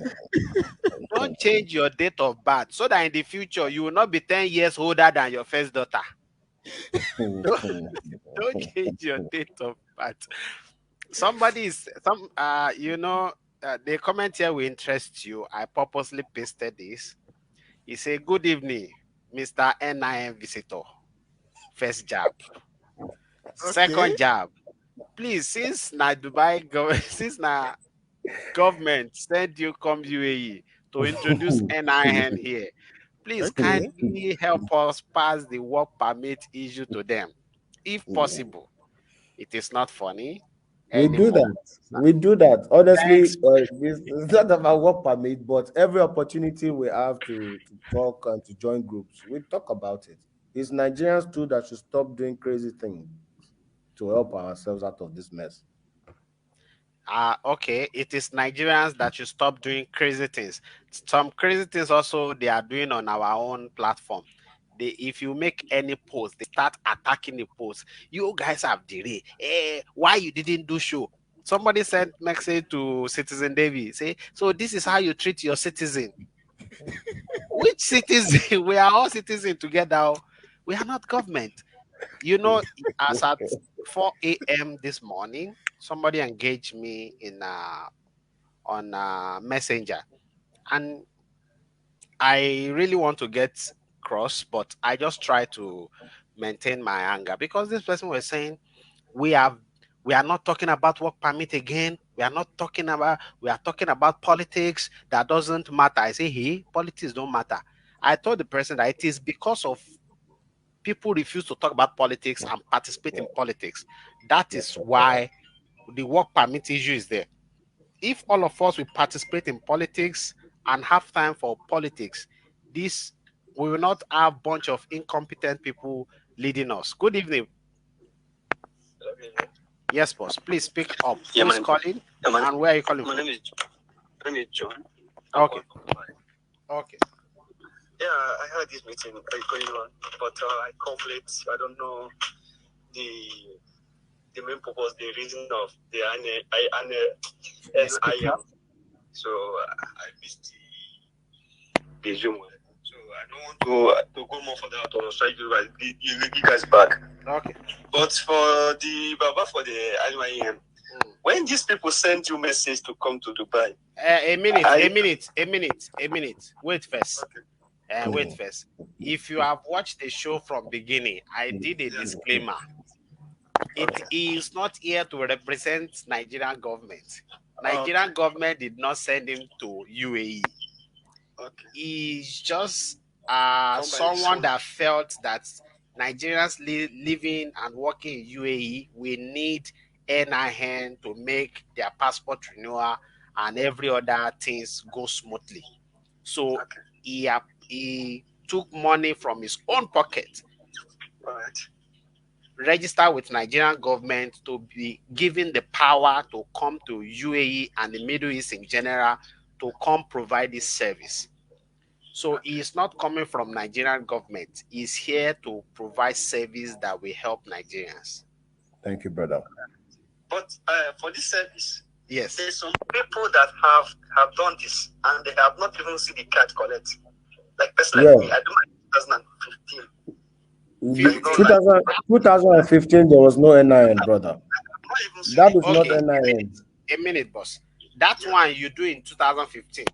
don't change your date of birth so that in the future you will not be 10 years older than your first daughter. Don't, don't change your date of birth. Somebody is the comment here will interest you. I purposely pasted this. He said, "Good evening, Mr. NIM visitor. First jab. Okay. Second jab. Please, since na Dubai since na government send you come UAE to introduce NIN here, please Okay. kindly help us pass the work permit issue to them. If possible, it is not funny We do anymore." that. We do that. Honestly, Thanks. it's not about work permit, but every opportunity we have to talk and to join groups, we talk about it. It's Nigerians too that should stop doing crazy things to help ourselves out of this mess. Okay, it is Nigerians that should stop doing crazy things. Some crazy things also they are doing on our own platform. If you make any post, they start attacking the post. You guys have delay. Why you didn't do show? Somebody sent message to Citizen David. Say, so this is how you treat your citizen. Which citizen? We are all citizens together. Oh. We are not government. You know, as at 4 a.m. this morning, somebody engaged me in on Messenger, and I really want to get cross, but I just try to maintain my anger because this person was saying we have we are not talking about work permit again. We are talking about politics that doesn't matter. I say, hey, politics don't matter. I told the person that it is because of people refuse to talk about politics and participate in politics. That is why the work permit issue is there. If all of us will participate in politics and have time for politics, this we will not have bunch of incompetent people leading us. Good evening. Yes, boss. Please speak up. Yeah, Who's my name, calling yeah, my, and where are you calling my from? name is John. Okay. Okay. Yeah, I had this meeting going on, but I come late. I don't know the main purpose, the reason of the NIM. So I missed the Zoom. So I don't want to go more for that or try to you guys back. Okay. But for the Baba for the NIM, when these people send you message to come to Dubai, a minute. Wait first. Okay. Wait first. If you have watched the show from beginning, I did a disclaimer. It is not here to represent Nigerian government. Nigerian government did not send him to UAE. Okay. He's just someone that felt that Nigerians living and working in UAE will need NIN to make their passport renewal and every other things go smoothly. So he took money from his own pocket, register with Nigerian government to be given the power to come to UAE and the Middle East in general to come provide this service. So he is not coming from Nigerian government. He's here to provide service that will help Nigerians. Thank you, brother. But for this service, yes, there's some people that have done this and they have not even seen the card collect. Like personally, me, I do my 2015. 2015, there was no NIN, brother. That is not NIN. A minute, boss. That one you do in 2015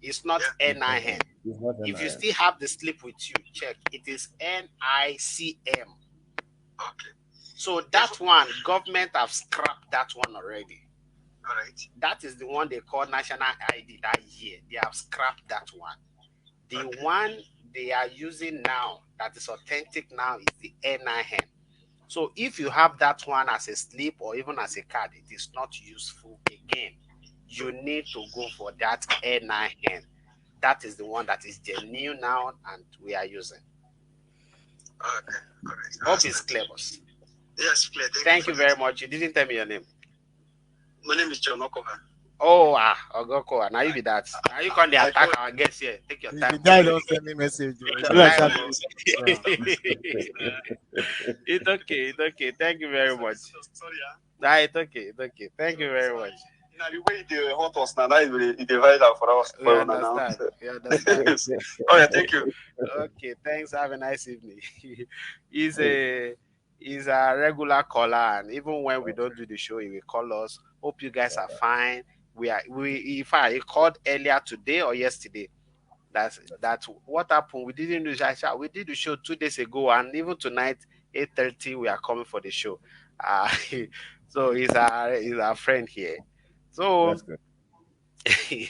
is not NIN. If you still have the slip with you, check. It is NICM. Okay. So that one, government have scrapped that one already. All right. That is the one they call national ID that year. They have scrapped that one. The one they are using now, that is authentic now, is the NIN. So if you have that one as a slip or even as a card, it is not useful again. You need to go for that NIN. That is the one that is genuine now and we are using. Okay, correct. Hope it's clear, boss. Yes, clear. Thank you very much. You didn't tell me your name. My name is John Okoha. Oh, Ogoko. Now you be that. Now you can attack our guests here. Take your time. The guy don't send me message. It's okay. It's okay. Thank you very much. Sorry, it's okay. It's okay. Thank you very much. now the way they haunt us now, that is the viral for us We for now. understand. We understand. Oh yeah, thank you. Okay, thanks. Have a nice evening. he's a he's a regular caller, and even when we don't do the show, he will call us. Hope you guys are fine. If I he called earlier today or yesterday. That's what happened. We didn't do we did the show 2 days ago, and even tonight 8:30 we are coming for the show. Uh, so he's our friend here. So That's good.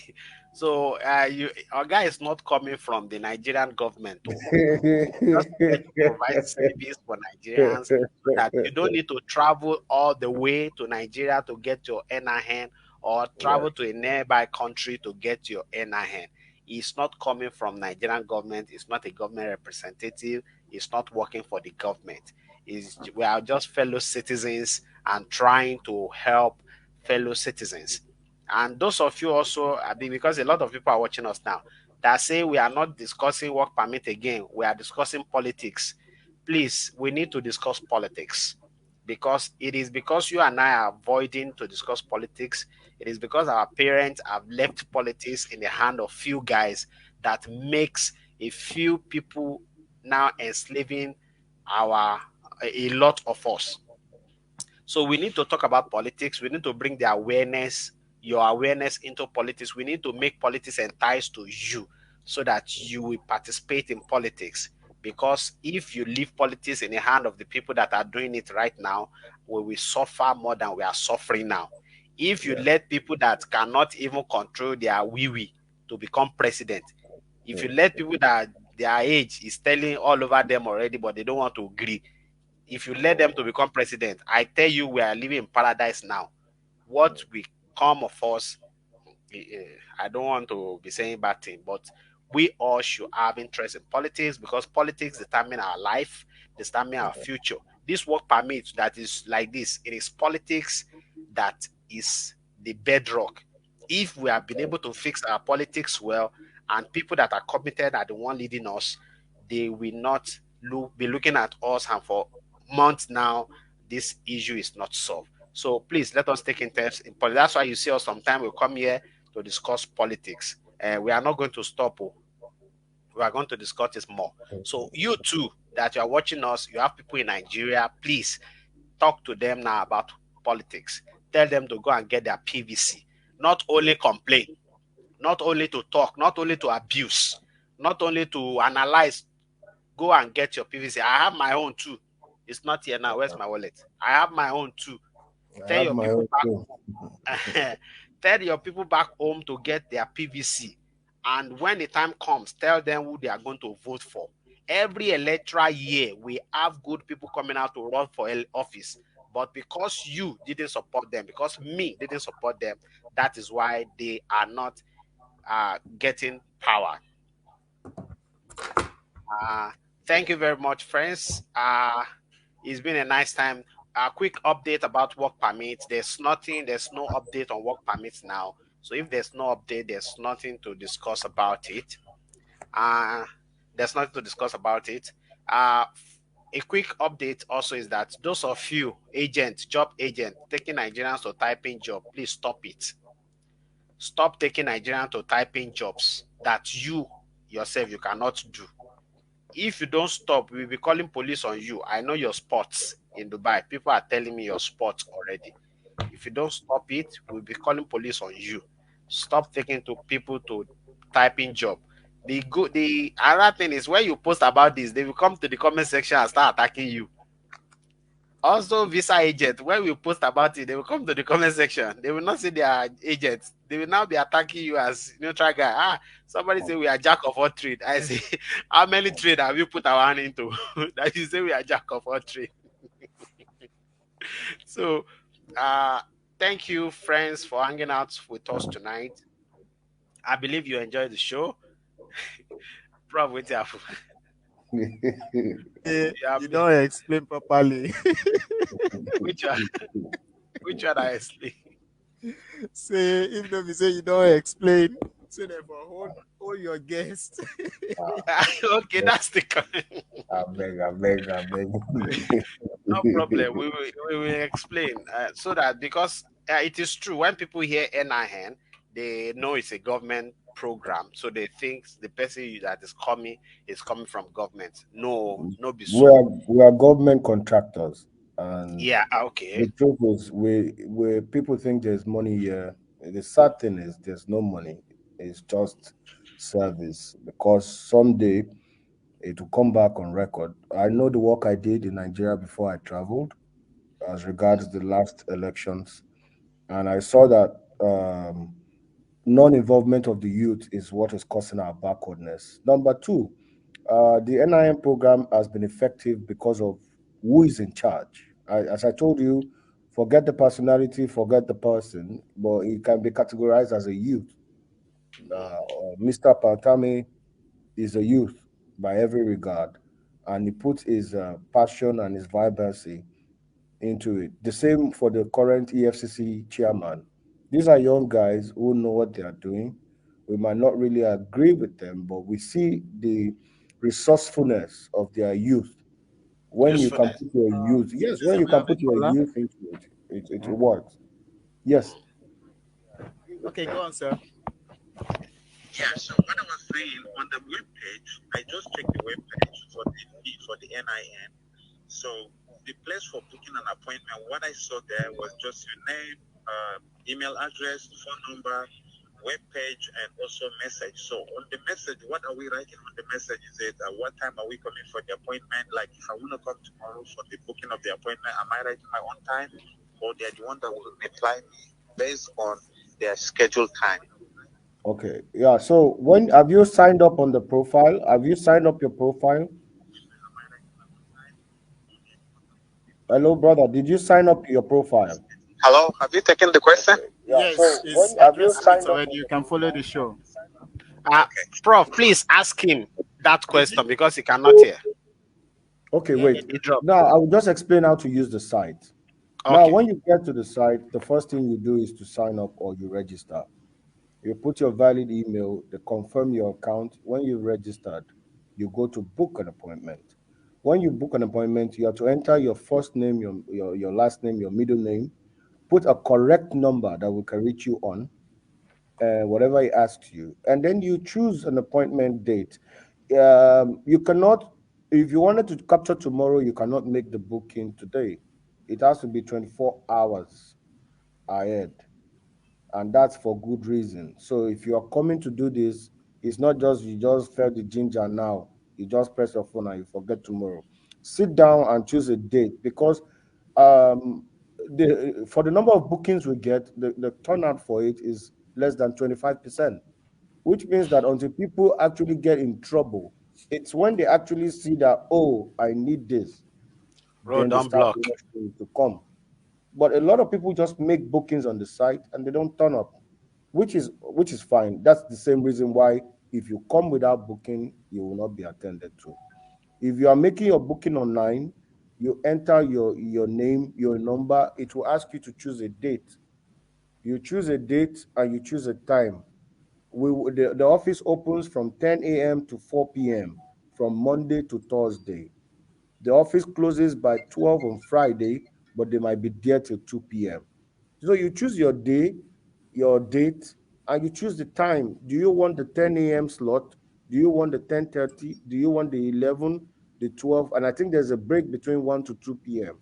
so our guy is not coming from the Nigerian government. Oh. Just there to provide service for Nigerians so that you don't need to travel all the way to Nigeria to get your NIN or Yes. travel to a nearby country to get your NIN. He's not coming from Nigerian government. He's not a government representative. He's not working for the government. We are just fellow citizens and trying to help fellow citizens. And those of you also, I mean, because a lot of people are watching us now, that say we are not discussing work permit again, we are discussing politics. Please, we need to discuss politics because it is because you and I are avoiding to discuss politics. It is because our parents have left politics in the hand of few guys that makes a few people now enslaving our a lot of us. So we need to talk about politics. We need to bring your awareness into politics. We need to make politics enticed to you so that you will participate in politics. Because if you leave politics in the hand of the people that are doing it right now, we will suffer more than we are suffering now. If you let people that cannot even control their wee to become president, if you let people that their age is telling all over them already, but they don't want to agree, if you let them to become president, I tell you, we are living in paradise now. What will come of us, I don't want to be saying bad thing, but we all should have interest in politics because politics determine our life, determine our future. This work permit that is like this, it is politics that is the bedrock. If we have been able to fix our politics well, and people that are committed are the one leading us, they will not be looking at us, and for months now, this issue is not solved. So please let us take interest in politics. That's why you see us sometimes we come here to discuss politics. We are not going to stop. We are going to discuss this more. So you too, that you are watching us, you have people in Nigeria, please talk to them now about politics. Tell them to go and get their PVC. Not only complain, not only to talk, not only to abuse, not only to analyze. Go and get your PVC. I have my own too. It's not here now. Where's my wallet? I have my own too. I Tell have your my people own back. too. Tell your people back home to get their PVC. And when the time comes, tell them who they are going to vote for. Every electoral year, we have good people coming out to run for office. But because you didn't support them, because me didn't support them, that is why they are not getting power. Thank you very much, friends. It's been a nice time. A quick update about work permits. There's no update on work permits now. So if there's no update, there's nothing to discuss about it. There's nothing to discuss about it. A quick update also is that those of you job agent, taking Nigerians to typing job, please stop it. Stop taking Nigerians to typing jobs that you yourself you cannot do. If you don't stop, we'll be calling police on you. I know your spots in Dubai. People are telling me your spots already. If you don't stop it, we'll be calling police on you. Stop taking to people to typing job. The other thing is when you post about this, they will come to the comment section and start attacking you. Also, visa agent, when we post about it, they will come to the comment section. They will not say they are agents. They will now be attacking you as neutral guy. Somebody say we are jack of all trade. I say, how many trade have you put our hand into? That you say we are jack of all trade. So, thank you, friends, for hanging out with us tonight. I believe you enjoyed the show. Prof, what's up? You don't explain properly. Which one? Which one I explain? Say if nobody say you don't explain, so therefore hold your guest. Okay, that's the I beg. no problem. We will explain so that because It is true. When people hear NIN, they know it's a government program, so they think the person that is coming from government. No, no, be We so. are government contractors, and Yeah, okay. the truth is, we people think there's money here. The sad thing is, there's no money. It's just service, because someday it will come back on record. I know the work I did in Nigeria before I traveled, as regards the last elections, and I saw that non-involvement of the youth is what is causing our backwardness. Number two, the NIM program has been effective because of who is in charge. As I told you, forget the personality, forget the person, but it can be categorized as a youth. Mr. Pantami is a youth by every regard, and he puts his passion and his vibrancy into it. The same for the current EFCC chairman. These are young guys who know what they are doing. We might not really agree with them, but we see the resourcefulness of their youth. When you can Usefulness. put your youth, yes, Excuse when me, you we can have a put your caller. youth into it, it works. Yes. Okay, go on, sir. Yeah, so what I was saying on the web page, I just checked the web page for the NIN. So the place for booking an appointment, what I saw there was just your name, email address, phone number, web page, and also message. So on the message, what are we writing on the message? Is it what time are we coming for the appointment? Like if I want to come tomorrow for the booking of the appointment, am I writing my own time, or they're the one that will reply me based on their scheduled time? Okay. Yeah. So when have you signed up on the profile? Have you signed up your profile? Hello, brother. Did you sign up your profile? Hello, have you taken the question? Okay. Yeah. Yes, So when he's have you addressing it signed up already. on You the can follow the profile? show. Uh, Okay. Prof, please ask him that Did you? question because he cannot hear. Okay, Yeah, wait. He dropped. Now I will just explain how to use the site. Now, Okay. when you get to the site, the first thing you do is to sign up or you register. You put your valid email, they confirm your account. When you registered, you go to book an appointment. When you book an appointment, you have to enter your first name, your last name, your middle name, put a correct number that we can reach you on, whatever he asks you, and then you choose an appointment date. You cannot, if you wanted to capture tomorrow, you cannot make the booking today. It has to be 24 hours ahead, and that's for good reason. So if you are coming to do this, it's not just you just felt the ginger now, you just press your phone and you forget tomorrow. Sit down and choose a date, because um for the number of bookings we get, the turnout for it is less than 25%, which means that until people actually get in trouble, it's when they actually see that, oh, I need this, then Road they on start block. rushing to come. But a lot of people just make bookings on the site and they don't turn up, which is fine. That's the same reason why if you come without booking, you will not be attended to. If you are making your booking online, you enter your name, your number. It will ask you to choose a date. You choose a date and you choose a time. The office opens from 10 a.m. to 4 p.m. from Monday to Thursday. The office closes by 12 on Friday, but they might be there till 2 p.m. So you choose your day, your date, and you choose the time. Do you want the 10 a.m. slot? Do you want the 10:30? Do you want the 11, the 12? And I think there's a break between 1 to 2 p.m.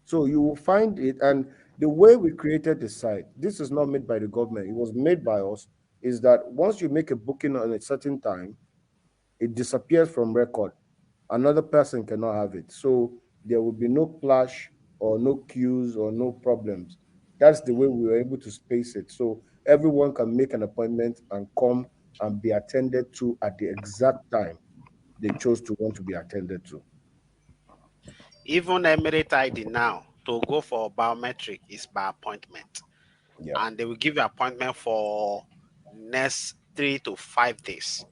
So you will find it. And the way we created the site, this is not made by the government, it was made by us, is that once you make a booking on a certain time, it disappears from record. Another person cannot have it. So there will be no clash or no queues or no problems. That's the way we were able to space it. So everyone can make an appointment and come and be attended to at the exact time they chose to want to be attended to. Even Emirate ID now to go for biometric is by appointment, Yeah. and they will give you appointment for next 3 to 5 days.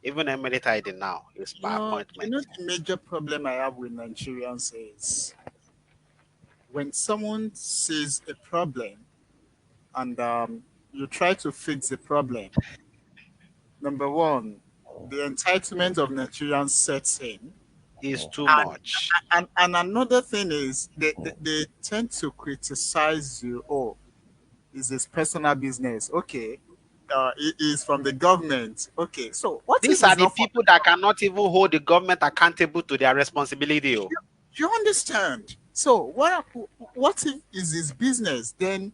Even Emirate ID now is by You know appointment. the major problem I have with Nigerians is when someone sees a problem and you try to fix the problem. Number one, the entitlement of Nigerians sets in. Is too Mhm. And, much. and another thing is they tend to criticize you. Oh, is his personal business. Okay. It is from the government. Okay. So what if These are it's the not from people that cannot even hold the government accountable to their responsibility. Oh. you, you understand? So what if is his business? Then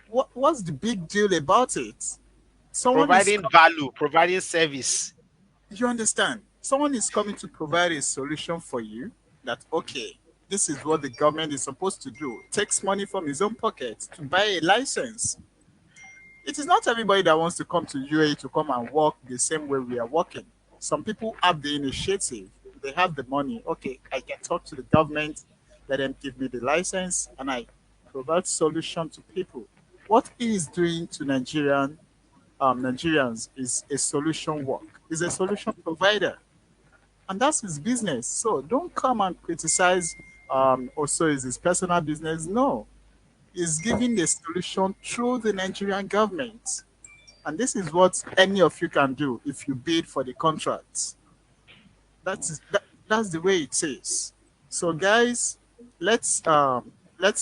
what's the big deal about it? Someone is Providing value, providing service. You understand? Someone is coming to provide a solution for you that, okay, this is what the government is supposed to do. Takes money from his own pocket to buy a license. It is not everybody that wants to come to UAE to come and work the same way we are working. Some people have the initiative, they have the money. Okay, I can talk to the government, let them give me the license, and I provide solution to people. What he is doing to Nigerians is a solution work, is a solution provider, and that's his business. So don't come and criticize. Also, is his personal business? No, he's giving the solution through the Nigerian government, and this is what any of you can do if you bid for the contract. That's the way it is. So, guys, let's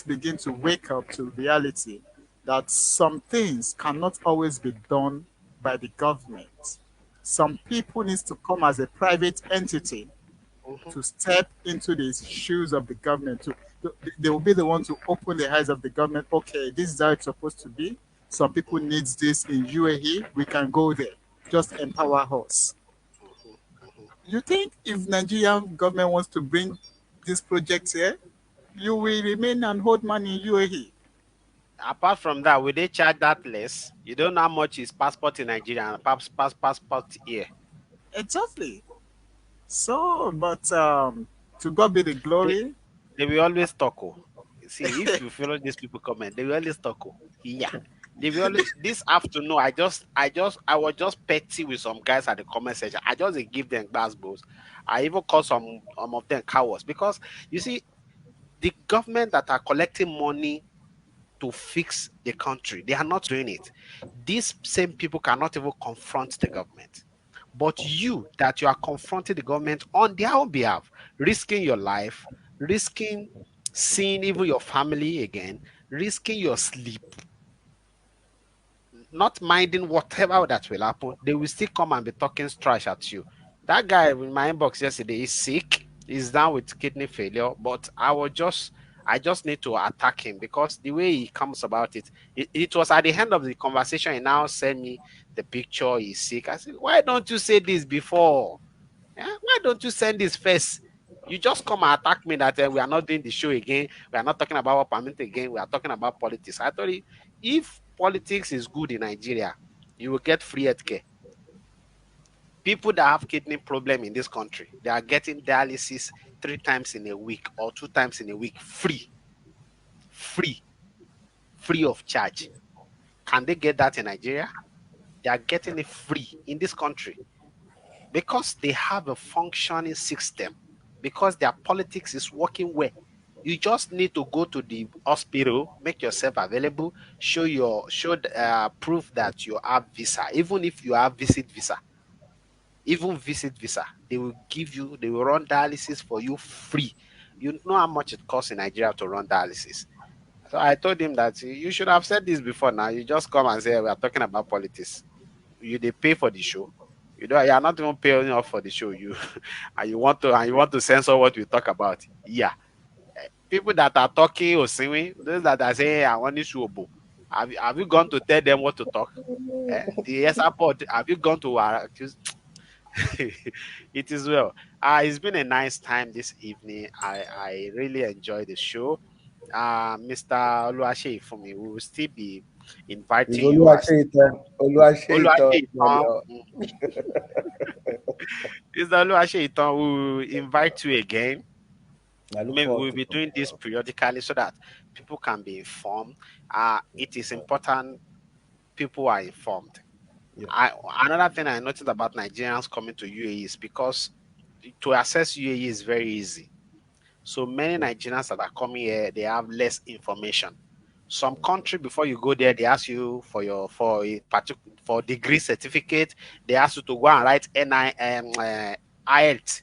begin to wake up to reality that some things cannot always be done by the government. Some people needs to come as a private entity Mhm. to step into the shoes of the government. They will be the one to open the eyes of the government. Okay, this is how it's supposed to be. Some people needs this in UAE. We can go there. Just empower us. Mhm. Mhm. You think if Nigerian government wants to bring this project here, you will remain and hold money in UAE? Apart from that, will they charge that less? You don't know how much is passport in Nigeria and passport here. Exactly. So, but to God be the They, glory. they will always talk. Oh. See, if you follow these people comment, they will always talk. Oh. Yeah. They will always this afternoon. I was just petty with some guys at the comment section. I just dey give them balls. I even call some of them cowards because you see the government that are collecting money to fix the country. They are not doing it. These same people cannot even confront the government. But you, that you are confronting the government on their own behalf, risking your life, risking seeing even your family again, risking your sleep, not minding whatever that will happen, they will still come and be talking trash at you. That guy in my inbox yesterday is sick. He's down with kidney failure, but I just need to attack him because the way he comes about it was at the end of the conversation. He now sent me the picture. He's sick. I said, why don't you say this before? Yeah? Why don't you send this first? You just come and attack me that we are not doing the show again. We are not talking about what permit again. We are talking about politics. I told you, if politics is good in Nigeria, you will get free healthcare. People that have kidney problem in this country, they are getting dialysis 3 times in a week or 2 times in a week, free, free of charge. Can they get that in Nigeria? They are getting it free in this country because they have a functioning system, because their politics is working well. You just need to go to the hospital, make yourself available, show proof that you have visa, even if you have visit visa, even visit visa, they will run dialysis for you free. You know how much it costs in Nigeria to run dialysis. So I told him that you should have said this before. Now you just come and say we are talking about politics. They pay for the show. You are not even paying off for the show. You and you want to censor what we talk about. Yeah. People that are talking or singing, those that are saying, "Hey, I want this show." Have you gone to tell them what to talk? The support, have you gone to accuse? It is well. It's been a nice time this evening. I really enjoyed the show. Mr. Oluwaseyi for me, we will still be Is inviting you as Oluwaseyitan. Oluwaseyitan. Oluwaseyi. Mr. Oluwaseyi, we will invite you again. I look Maybe forward we'll to be coming. doing this periodically so that people can be informed. It is important people are informed. Yeah. I Another thing I noticed about Nigerians coming to UAE is because to access UAE is very easy. So many Nigerians that are coming here, they have less information. Some country before you go there, they ask you for your for a particular for degree certificate. They ask you to go and write IELTS.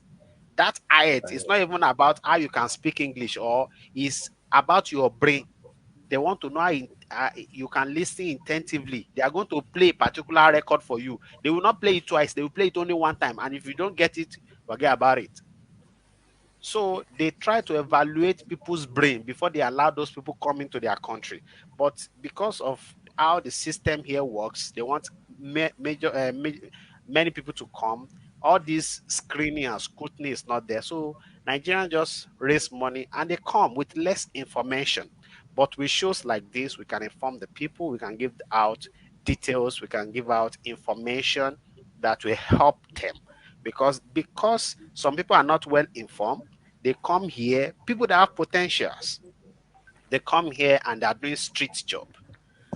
That IELTS is not even about how you can speak English or is about your brain. They want to know how you can listen attentively. They are going to play a particular record for you. They will not play it twice. They will play it only one time. And if you don't get it, forget about it. So they try to evaluate people's brain before they allow those people come into their country. But because of how the system here works, they want many people to come. All this screening and scrutiny is not there. So Nigerians just raise money and they come with less information. But with shows like this, we can inform the people, we can give out details, we can give out information that will help them. Because some people are not well informed, they come here, people that have potentials, they come here and they are doing street job.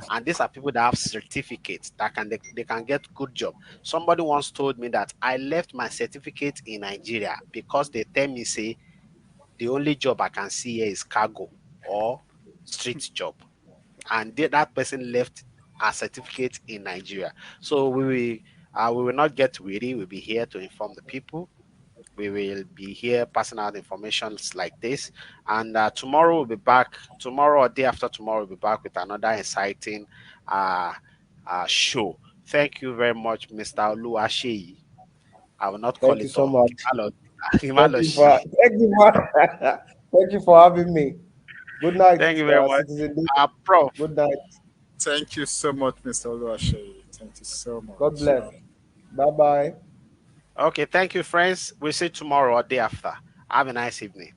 And these are people that have certificates that they can get good job. Somebody once told me that I left my certificate in Nigeria because they tell me, say, the only job I can see here is cargo or street job. And that person left a certificate in Nigeria. So we will not get weary. We'll be here to inform the people. We will be here passing out information like this. And tomorrow we'll be back. Tomorrow or day after tomorrow, we'll be back with another exciting show. Thank you very much, Mr. Oluwaseyi. I will not call Thank you it so all. much. Imaloshi. Thank you for having me. Good night, Thank you very much. citizen. Prof. Good night. Thank you so much, Mr. Oluwaseyi. Thank you so much. God bless. Bye bye. Okay, thank you, friends. We'll see you tomorrow or day after. Have a nice evening.